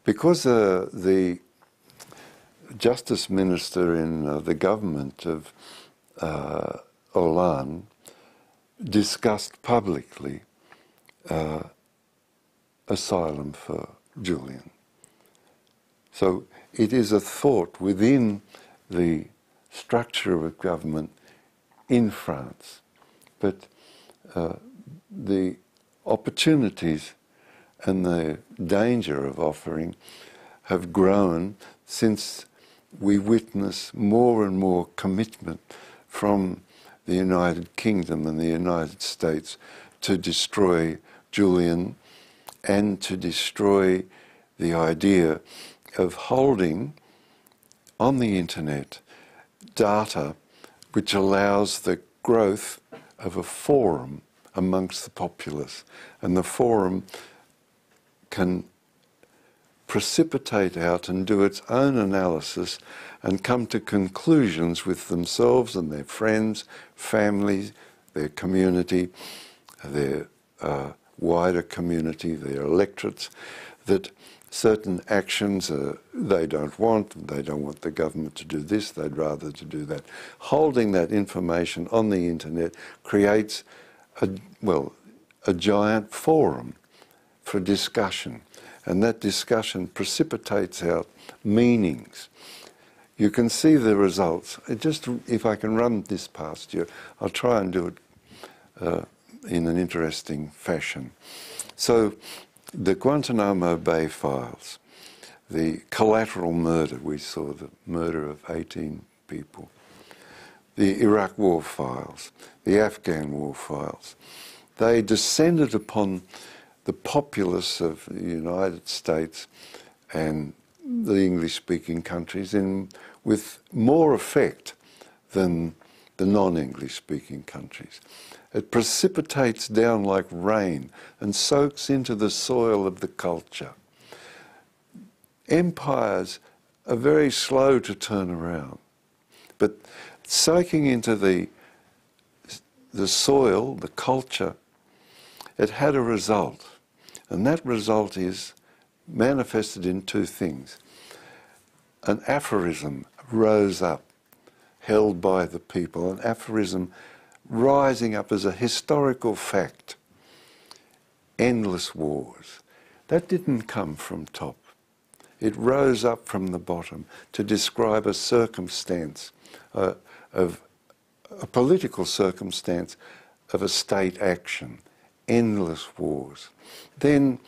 because the Justice Minister in the government of Hollande discussed publicly asylum for Julian. So it is a thought within the structure of government in France, but the opportunities and the danger of offering have grown since we witness more and more commitment from the United Kingdom and the United States to destroy Julian and to destroy the idea of holding on the internet data which allows the growth of a forum amongst the populace. And the forum can precipitate out and do its own analysis and come to conclusions with themselves and their friends, families, their community, their wider community, their electorates, that certain actions they don't want the government to do this, they'd rather to do that. Holding that information on the internet creates a giant forum for discussion, and that discussion precipitates out meanings. You can see the results. If I can run this past you, I'll try and do it in an interesting fashion. So, the Guantanamo Bay files, the collateral murder, we saw the murder of 18 people, the Iraq War files, the Afghan War files, they descended upon the populace of the United States and the English-speaking countries with more effect than the non-English-speaking countries. It precipitates down like rain and soaks into the soil of the culture. Empires are very slow to turn around, but soaking into the soil, the culture, it had a result. And that result is manifested in two things. An aphorism rose up, held by the people, an aphorism rising up as a historical fact. Endless wars. That didn't come from top. It rose up from the bottom to describe a circumstance, of a political circumstance of a state action. Endless wars. Then,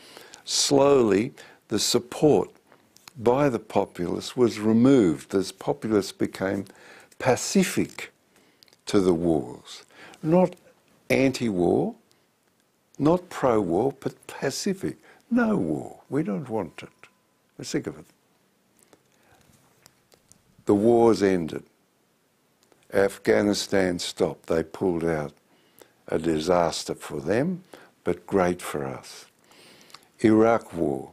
slowly, the support by the populace was removed as populace became pacific to the wars. Not anti-war, not pro-war, but pacific. No war. We don't want it. We're sick of it. The wars ended. Afghanistan stopped. They pulled out. A disaster for them, but great for us. Iraq War.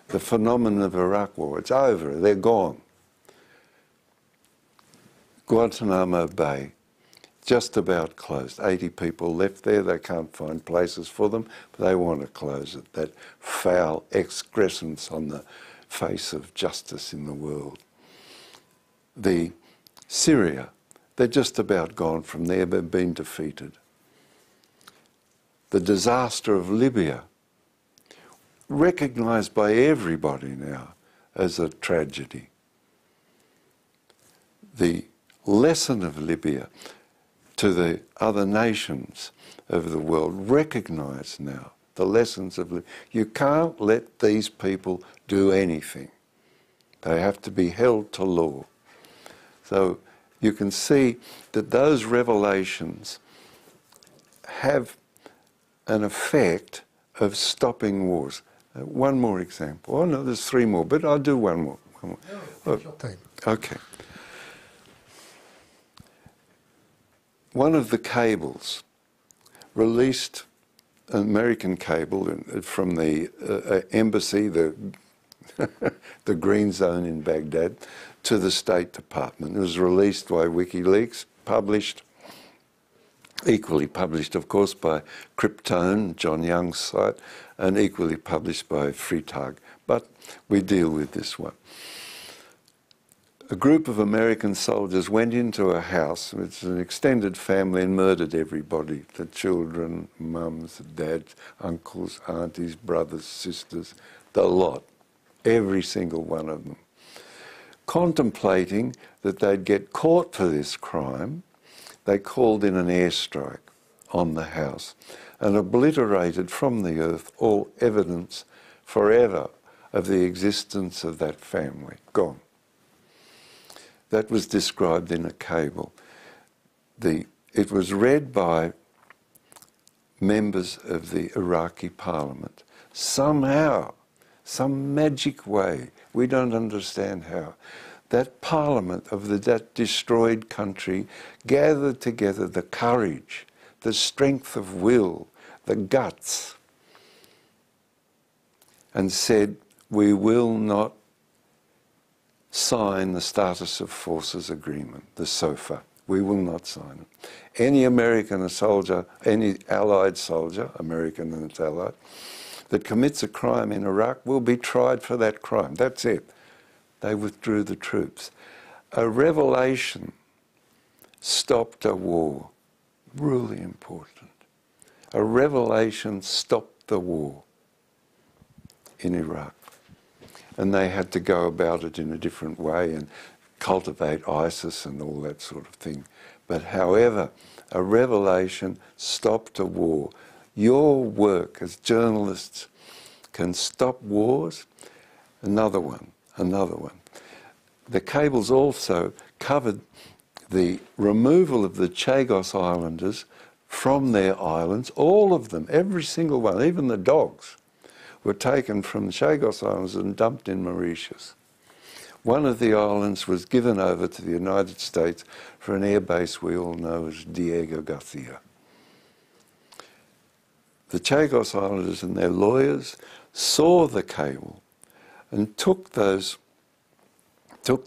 The phenomenon of Iraq War. It's over. They're gone. Guantanamo Bay. Just about closed. 80 people left there. They can't find places for them, but they want to close it. That foul excrescence on the face of justice in the world. The Syria, they're just about gone from there. They've been defeated. The disaster of Libya, recognised by everybody now as a tragedy. The lesson of Libya to the other nations of the world, recognised now, the lessons of Libya. You can't let these people do anything. They have to be held to law. So you can see that those revelations have an effect of stopping wars. One more example. Oh no, there's three more, but I'll do one more. No, take your time. Okay. One of the cables released, an American cable from the embassy, the the Green Zone in Baghdad, to the State Department. It was released by WikiLeaks, published, equally published, of course, by Krypton, John Young's site, and equally published by Freitag. But we deal with this one. A group of American soldiers went into a house, it's an extended family, and murdered everybody. The children, mums, dads, uncles, aunties, brothers, sisters, the lot. Every single one of them. Contemplating that they'd get caught for this crime, they called in an airstrike on the house and obliterated from the earth all evidence forever of the existence of that family. Gone. That was described in a cable. It was read by members of the Iraqi parliament. Somehow, some magic way, we don't understand how, that parliament of that destroyed country gathered together the courage, the strength of will, the guts, and said, we will not sign the Status of Forces Agreement, the SOFA. We will not sign it. Any American soldier, any Allied soldier, American and its allied, that commits a crime in Iraq will be tried for that crime. That's it. They withdrew the troops. A revelation stopped a war. Really important. A revelation stopped the war in Iraq. And they had to go about it in a different way and cultivate ISIS and all that sort of thing. But however, a revelation stopped a war. Your work as journalists can stop wars. Another one. The cables also covered the removal of the Chagos Islanders from their islands, all of them, every single one, even the dogs, were taken from the Chagos Islands and dumped in Mauritius. One of the islands was given over to the United States for an air base we all know as Diego Garcia. The Chagos Islanders and their lawyers saw the cable and took the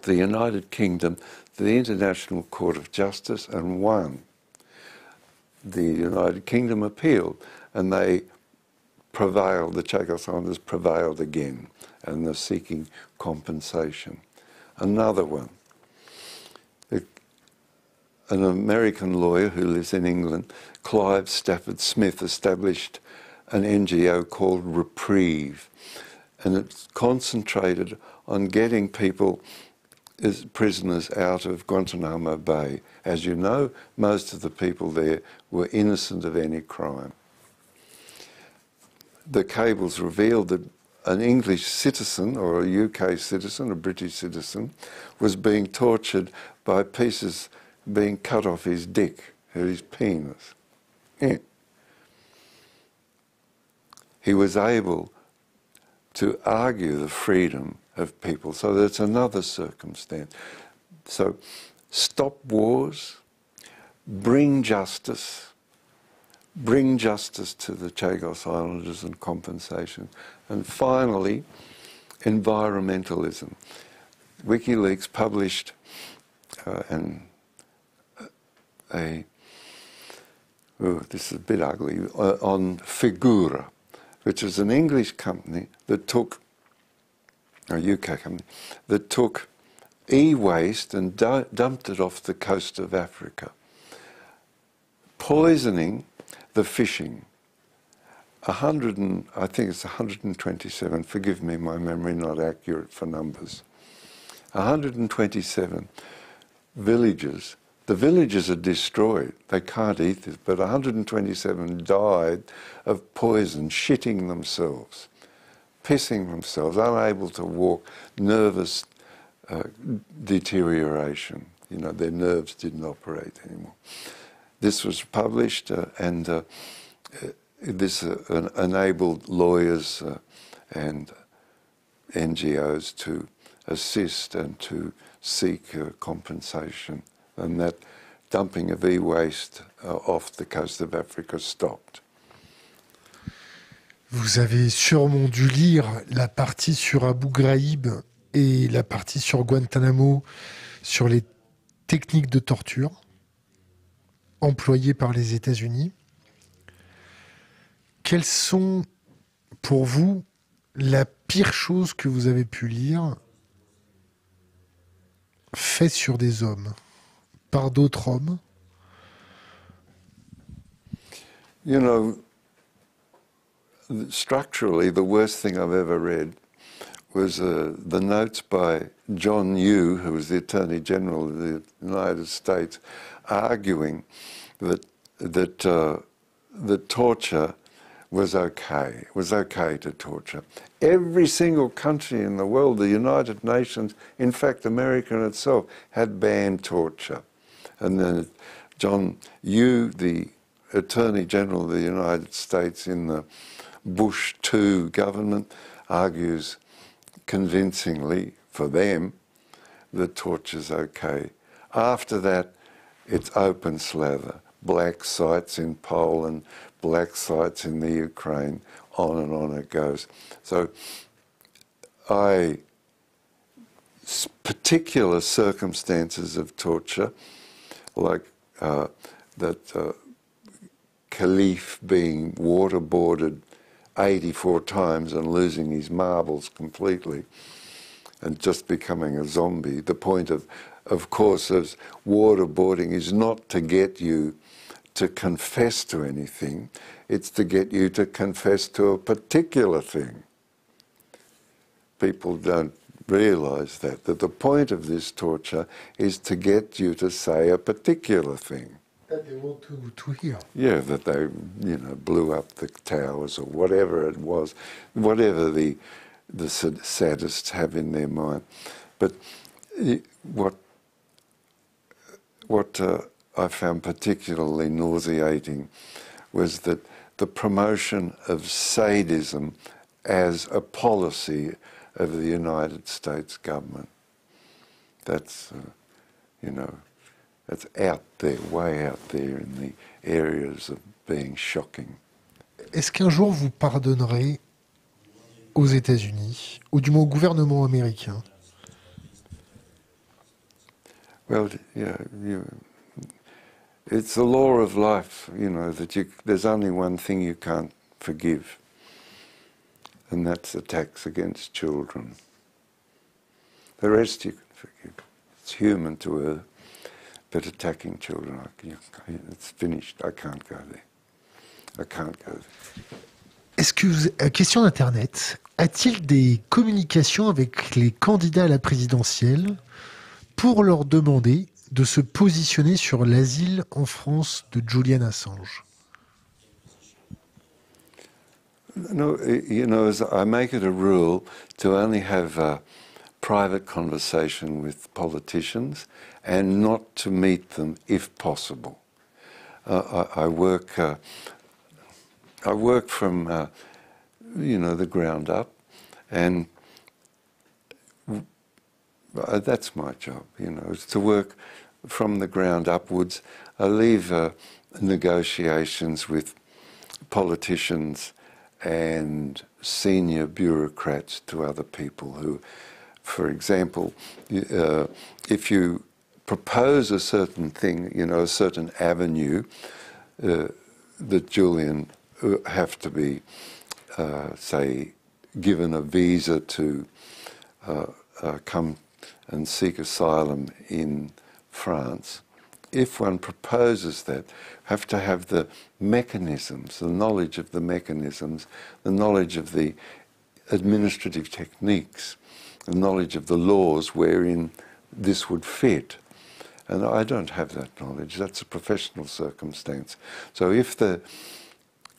United Kingdom to the International Court of Justice and won. The United Kingdom appealed and they prevailed, the Chagos Islanders prevailed again, and they're seeking compensation. Another one. An American lawyer who lives in England, Clive Stafford Smith, established an NGO called Reprieve, and it's concentrated on getting people as prisoners out of Guantanamo Bay. As you know, most of the people there were innocent of any crime. The cables revealed that an English citizen or a UK citizen, a British citizen, was being tortured by pieces being cut off his dick, his penis. Yeah. He was able to argue the freedom of people. So that's another circumstance. So stop wars, bring justice to the Chagos Islanders and compensation. And finally, environmentalism. WikiLeaks published this is a bit ugly, on Figura, which is an English company that took, a UK company, that took e-waste and dumped it off the coast of Africa, poisoning the fishing. I think it's 127, forgive me, my memory not accurate for numbers. 127 villages. The villages are destroyed, they can't eat this, but 127 died of poison, shitting themselves, pissing themselves, unable to walk, nervous deterioration. You know, their nerves didn't operate anymore. This was published and this enabled lawyers and NGOs to assist and to seek compensation, and that dumping of e-waste off the coast of Africa stopped. Vous avez sûrement dû lire la partie sur Abu Ghraib et la partie sur Guantanamo, sur les techniques de torture employées par les États-Unis. Quelles sont, pour vous, la pire chose que vous avez pu lire faite sur des hommes, par d'autres hommes? You know, structurally, the worst thing I've ever read was the notes by John Yoo, who was the Attorney General of the United States, arguing that torture was okay. It was okay to torture. Every single country in the world, the United Nations, in fact America itself, had banned torture. And then John Yoo, the Attorney General of the United States in the Bush II government, argues convincingly for them that torture's okay. After that, it's open slather. Black sites in Poland, black sites in the Ukraine, on and on it goes. So particular circumstances of torture, like that Caliph being waterboarded 84 times and losing his marbles completely and just becoming a zombie. The point of course, of waterboarding is not to get you to confess to anything, it's to get you to confess to a particular thing. People don't realise that the point of this torture is to get you to say a particular thing. That they want to hear. Yeah, that they, you know, blew up the towers or whatever it was, whatever the sadists have in their mind. But what I found particularly nauseating was that the promotion of sadism as a policy of the United States government. That's, you know, that's out there, way out there in the areas of being shocking. Est-ce qu'un jour vous pardonnerez aux États-Unis, ou du moins au gouvernement américain? Well, yeah, it's the law of life, you know, that there's only one thing you can't forgive, and that's attacks against children. The rest you can forgive. It's human to err, but attacking children, it's finished. I can't go there. I can't go there. Est-ce que, question d'Internet, a-t-il des communications avec les candidats à la présidentielle pour leur demander de se positionner sur l'asile en France de Julian Assange? No, you know, I make it a rule to only have a private conversation with politicians and not to meet them if possible. I work from, you know, the ground up, and that's my job, you know, is to work from the ground upwards. I leave negotiations with politicians and senior bureaucrats to other people who, for example, if you propose a certain thing, you know, a certain avenue, that Julian have to be, say, given a visa to come and seek asylum in France. If one proposes that, have to have the mechanisms, the knowledge of the mechanisms, the knowledge of the administrative techniques, the knowledge of the laws wherein this would fit. And I don't have that knowledge. That's a professional circumstance. So if the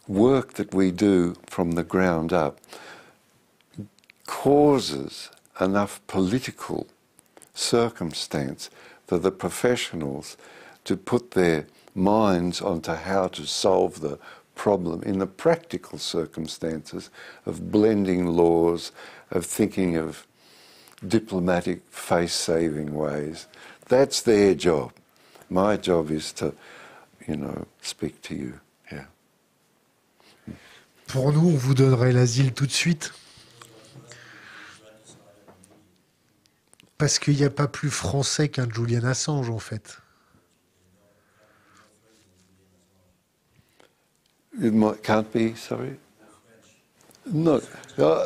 work that we do from the ground up causes enough political circumstance for the professionals to put their minds onto how to solve the problem in the practical circumstances of blending laws, of thinking of diplomatic face-saving ways, that's their job. My job is to, you know, speak to you. Yeah. Pour nous, on vous donnerait l'asile tout de suite. Parce qu'il n'y a pas plus français qu'un Julian Assange, en fait. It can't be, sorry? No,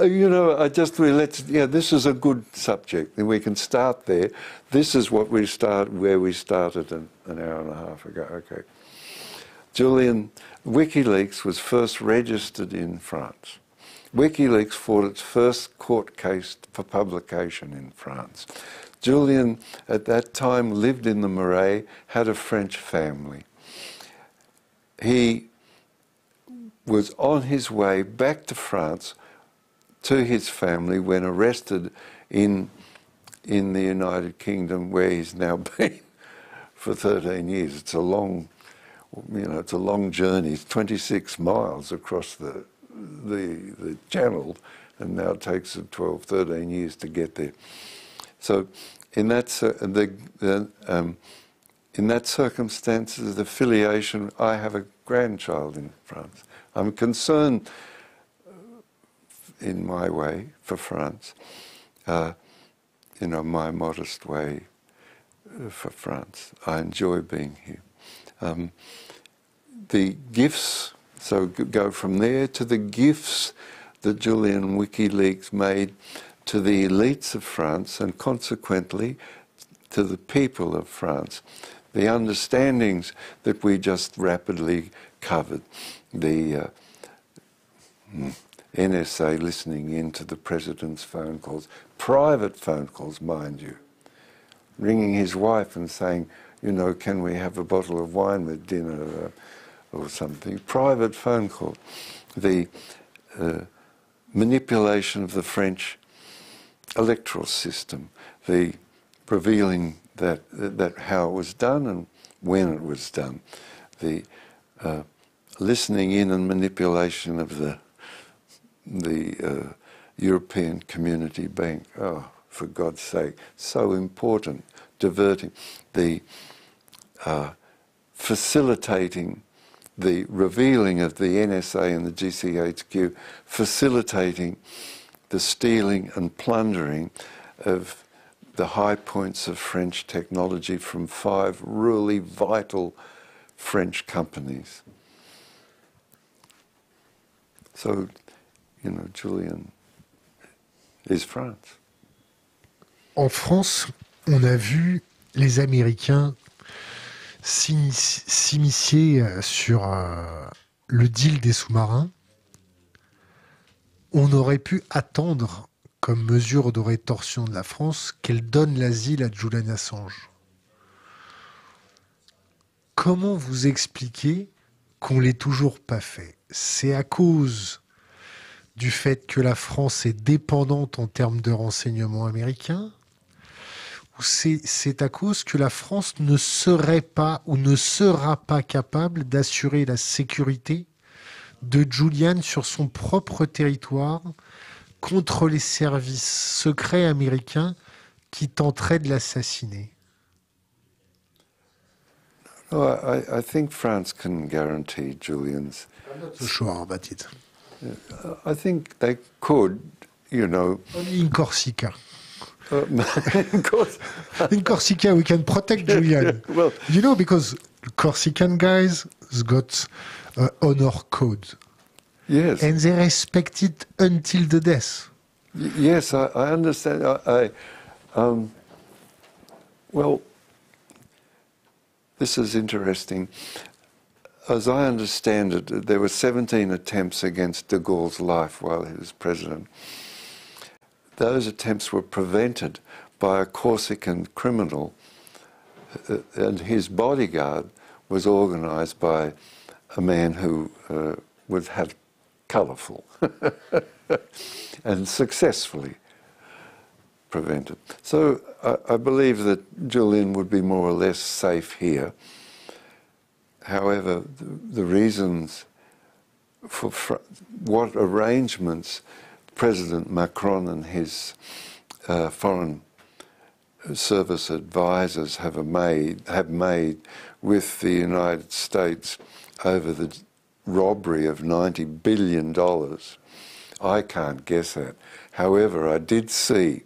you know, this is a good subject, and we can start there. This is what where we started an hour and a half ago. Okay. Julian, WikiLeaks was first registered in France. WikiLeaks fought its first court case for publication in France. Julian, at that time, lived in the Marais, had a French family. He was on his way back to France to his family when arrested in the United Kingdom, where he's now been for 13 years. It's a long, you know, it's a long journey. It's 26 miles across the channel, and now it takes 12, 13 years to get there. So in that circumstances, the affiliation, I have a grandchild in France. I'm concerned in my way for France, you know, my modest way for France. I enjoy being here. The gifts, so go from there to the gifts that Julian WikiLeaks made to the elites of France and consequently to the people of France. The understandings that we just rapidly covered. The NSA listening in to the president's phone calls, private phone calls, mind you, ringing his wife and saying, you know, can we have a bottle of wine with dinner or something, private phone call. The manipulation of the French electoral system, the revealing that how it was done and when it was done, the listening in and manipulation of the European Community Bank. Oh, for God's sake, so important. Diverting, the facilitating the revealing of the NSA and the GCHQ, facilitating the stealing and plundering of the high points of French technology from 5 really vital French companies. So, you know, Julian is France. En France, on a vu les Américains s'immiscer sur le deal des sous-marins. On aurait pu attendre, comme mesure de rétorsion de la France, qu'elle donne l'asile à Julian Assange. Comment vous expliquez qu'on ne l'ait toujours pas fait? C'est à cause du fait que la France est dépendante en termes de renseignements américains, ou c'est à cause que la France ne serait pas ou ne sera pas capable d'assurer la sécurité de Julian sur son propre territoire contre les services secrets américains qui tenteraient de l'assassiner? Oh, I think France can guarantee Julian's. I'm not so sure about it. I think they could, you know. Only in Corsica. Of course. In Corsica, we can protect Julian. Well, you know, because Corsican guys got honor code. yes. And they respect it until the death. Yes, I understand. Well, this is interesting. As I understand it, there were 17 attempts against de Gaulle's life while he was president. Those attempts were prevented by a Corsican criminal, and his bodyguard was organised by a man who had colourful and successfully prevented. So I believe that Julian would be more or less safe here. However, the reasons for what arrangements President Macron and his foreign service advisors have made with the United States over the robbery of $90 billion, I can't guess at. However, I did see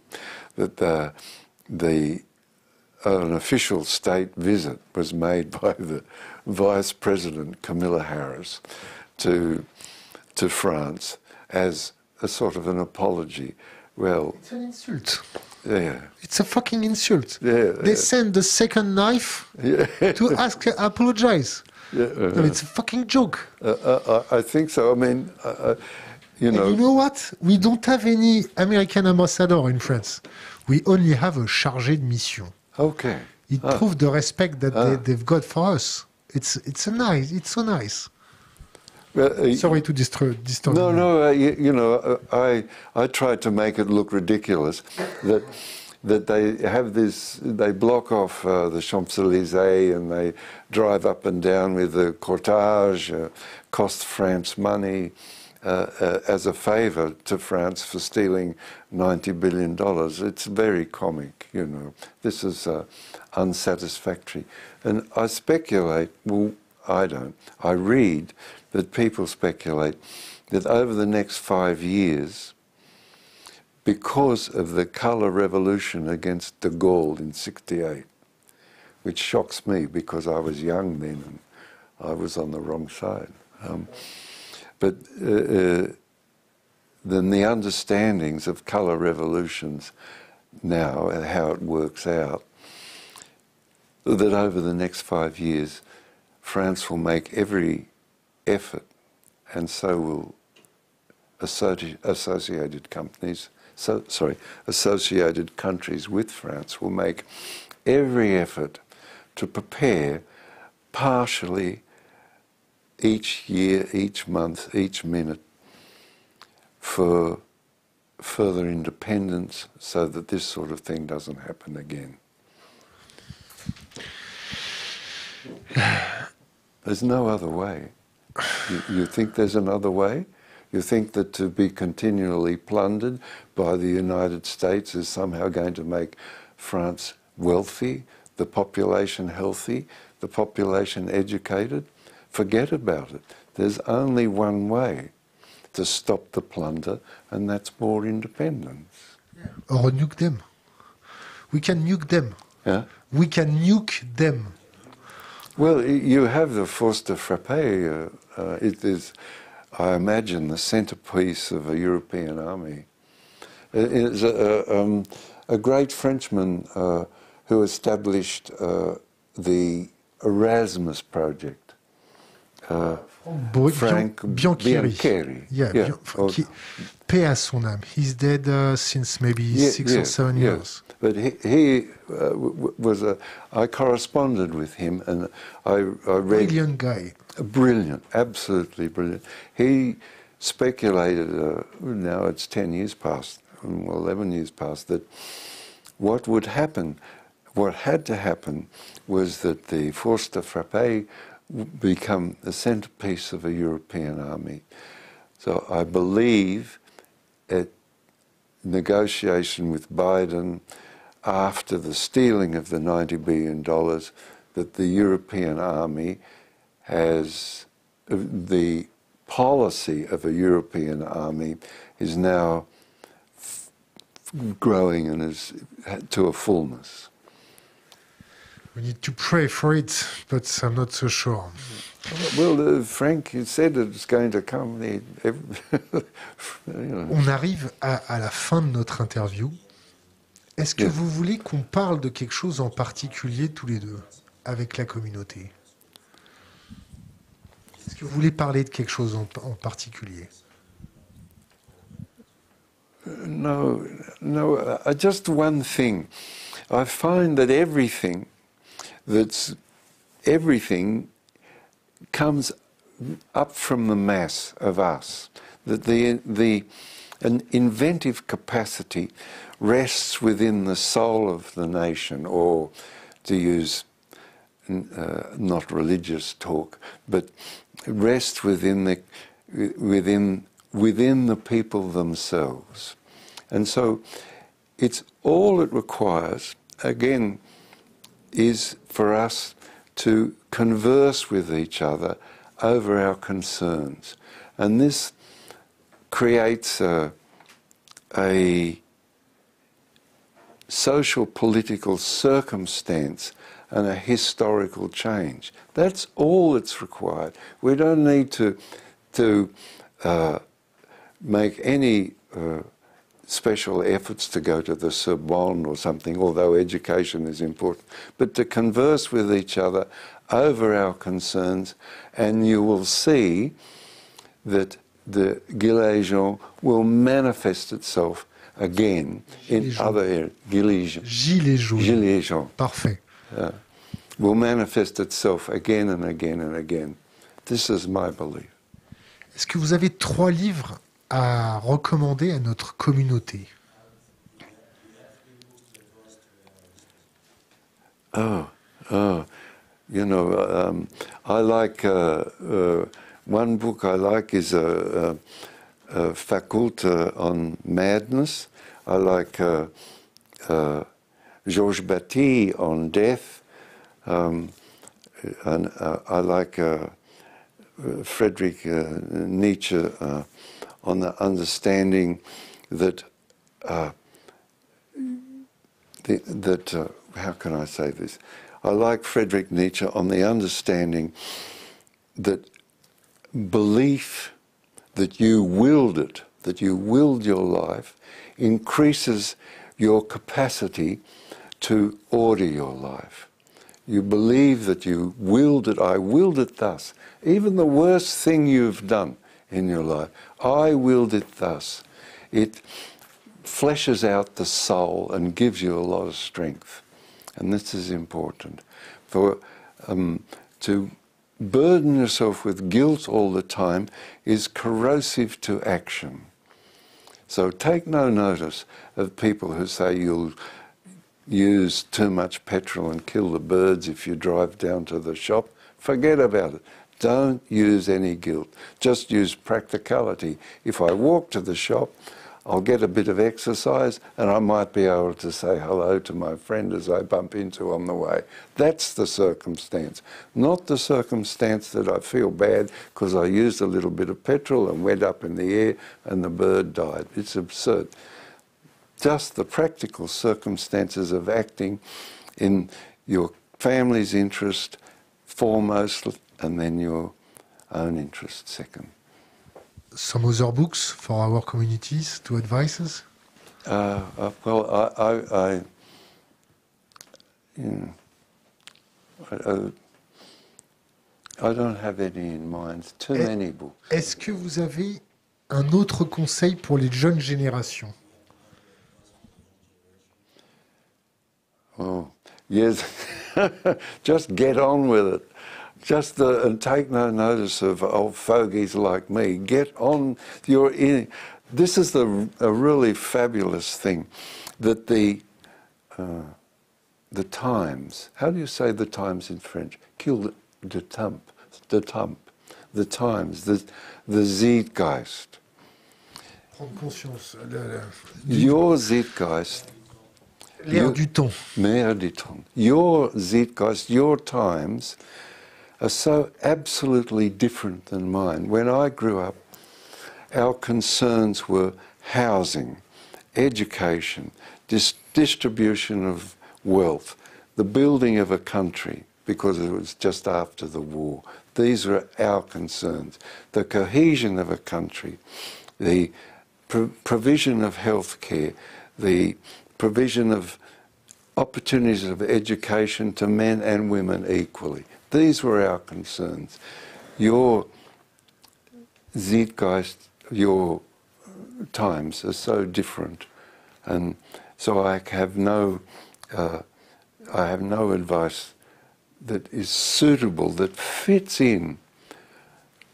that an official state visit was made by the Vice President Camilla Harris to France as a sort of an apology. Well, it's an insult. Yeah. It's a fucking insult. Yeah, they send the second knife to ask apologize. Yeah, I mean, it's a fucking joke. I think so. I mean, you know. And you know what? We don't have any American ambassador in France. We only have a chargé de mission. Okay. It proves the respect that they've got for us. It's so nice. Sorry to disturb No, you. no. You know, I tried to make it look ridiculous that they have this. They block off the Champs-Élysées and they drive up and down with the cortège, cost France money as a favour to France for stealing $90 billion. It's very comic, you know. This is unsatisfactory, and I speculate. Well, I don't. I read that people speculate that over the next 5 years, because of the colour revolution against de Gaulle in '68, which shocks me because I was young then and I was on the wrong side. But then the understandings of colour revolutions now and how it works out, that over the next 5 years, France will make every effort, and so will associated countries with France will make every effort to prepare partially each year, each month, each minute for further independence so that this sort of thing doesn't happen again. There's no other way. You think there's another way? You think that to be continually plundered by the United States is somehow going to make France wealthy, the population healthy, the population educated? Forget about it. There's only one way to stop the plunder, and that's more independence. Or nuke them. We can nuke them. Yeah? We can nuke them. Well, you have the force de frapper. It is, I imagine, the centerpiece of a European army. It is a great Frenchman who established the Erasmus project. Frank Biancheri. Yeah. Paix à son âme. He's dead since maybe 6 or 7 years. But he was I corresponded with him, and I read. Brilliant guy. Brilliant, absolutely brilliant. He speculated. Now it's 10 years past, 11 years past. That what would happen, what had to happen, was that the force de frappe become the centerpiece of a European army. So I believe at negotiation with Biden after the stealing of the $90 billion, that the European army has, the policy of a European army is now growing and is to a fullness. We need to pray for it, but I'm not so sure. Well, Frank, you said it's going to come. On arrive à la fin de notre interview. Est-ce que vous voulez qu'on parle de quelque chose en particulier tous les deux, avec la communauté? Est-ce que vous voulez parler de quelque chose en particulier? No, just one thing. I find that everything comes up from the mass of us. That an inventive capacity rests within the soul of the nation, or to use not religious talk, but rests within the people themselves. And so it's all it requires, again, is for us to converse with each other over our concerns. And this creates a social political circumstance and a historical change. That's all that's required. We don't need to make any special efforts to go to the Sorbonne or something, although education is important, but to converse with each other over our concerns, and you will see that the Gilets jaunes will manifest itself again in other areas. Gilets jaunes. Parfait. Will manifest itself again and again and again. This is my belief. Est-ce que vous avez 3 livres à recommander à notre communauté? You know, I like one book I like is a Faculté on Madness. I like Georges Bataille on Death, and I like Friedrich Nietzsche on the understanding that how can I say this? I like Friedrich Nietzsche on the understanding that belief that you willed it, that you willed your life, increases your capacity to order your life. You believe that you willed it, I willed it thus. Even the worst thing you've done in your life, I willed it thus. It fleshes out the soul and gives you a lot of strength. And this is important. For to burden yourself with guilt all the time is corrosive to action. So take no notice of people who say you'll use too much petrol and kill the birds if you drive down to the shop. Forget about it. Don't use any guilt. Just use practicality. If I walk to the shop, I'll get a bit of exercise and I might be able to say hello to my friend as I bump into on the way. That's the circumstance, not the circumstance that I feel bad because I used a little bit of petrol and went up in the air and the bird died. It's absurd. Just the practical circumstances of acting in your family's interest foremost and then your own interest second. Some other books for our communities to advise us? Well, I don't have any in mind. Too many books. Est-ce que vous avez un autre conseil pour les jeunes générations? Oh, yes. Just get on with it. Just and take no notice of old fogies like me. Get on. This is a really fabulous thing, that the times. How do you say the times in French? Kill the times. The zeitgeist. Prendre conscience. Your zeitgeist L'air du temps. L'air du temps. Your zeitgeist, your times are so absolutely different than mine. When I grew up, our concerns were housing, education, distribution of wealth, the building of a country, because it was just after the war. These were our concerns. The cohesion of a country, the provision of health care, the provision of opportunities of education to men and women equally. These were our concerns. Your zeitgeist, your times are so different, and so I have no advice that is suitable, that fits in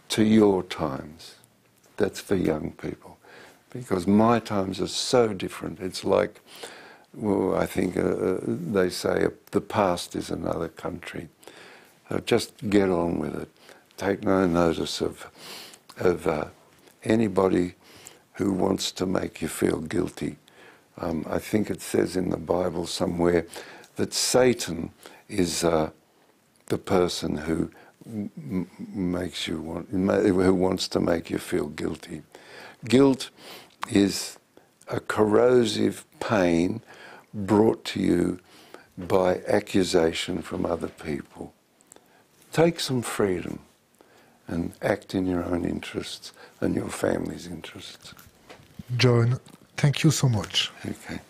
to your times. That's for young people, because my times are so different. It's like, well, I think they say the past is another country. So just get on with it. Take no notice of anybody who wants to make you feel guilty. I think it says in the Bible somewhere that Satan is the person who who wants to make you feel guilty. Guilt is a corrosive pain brought to you by accusation from other people. Take some freedom and act in your own interests and your family's interests. John, thank you so much. Okay.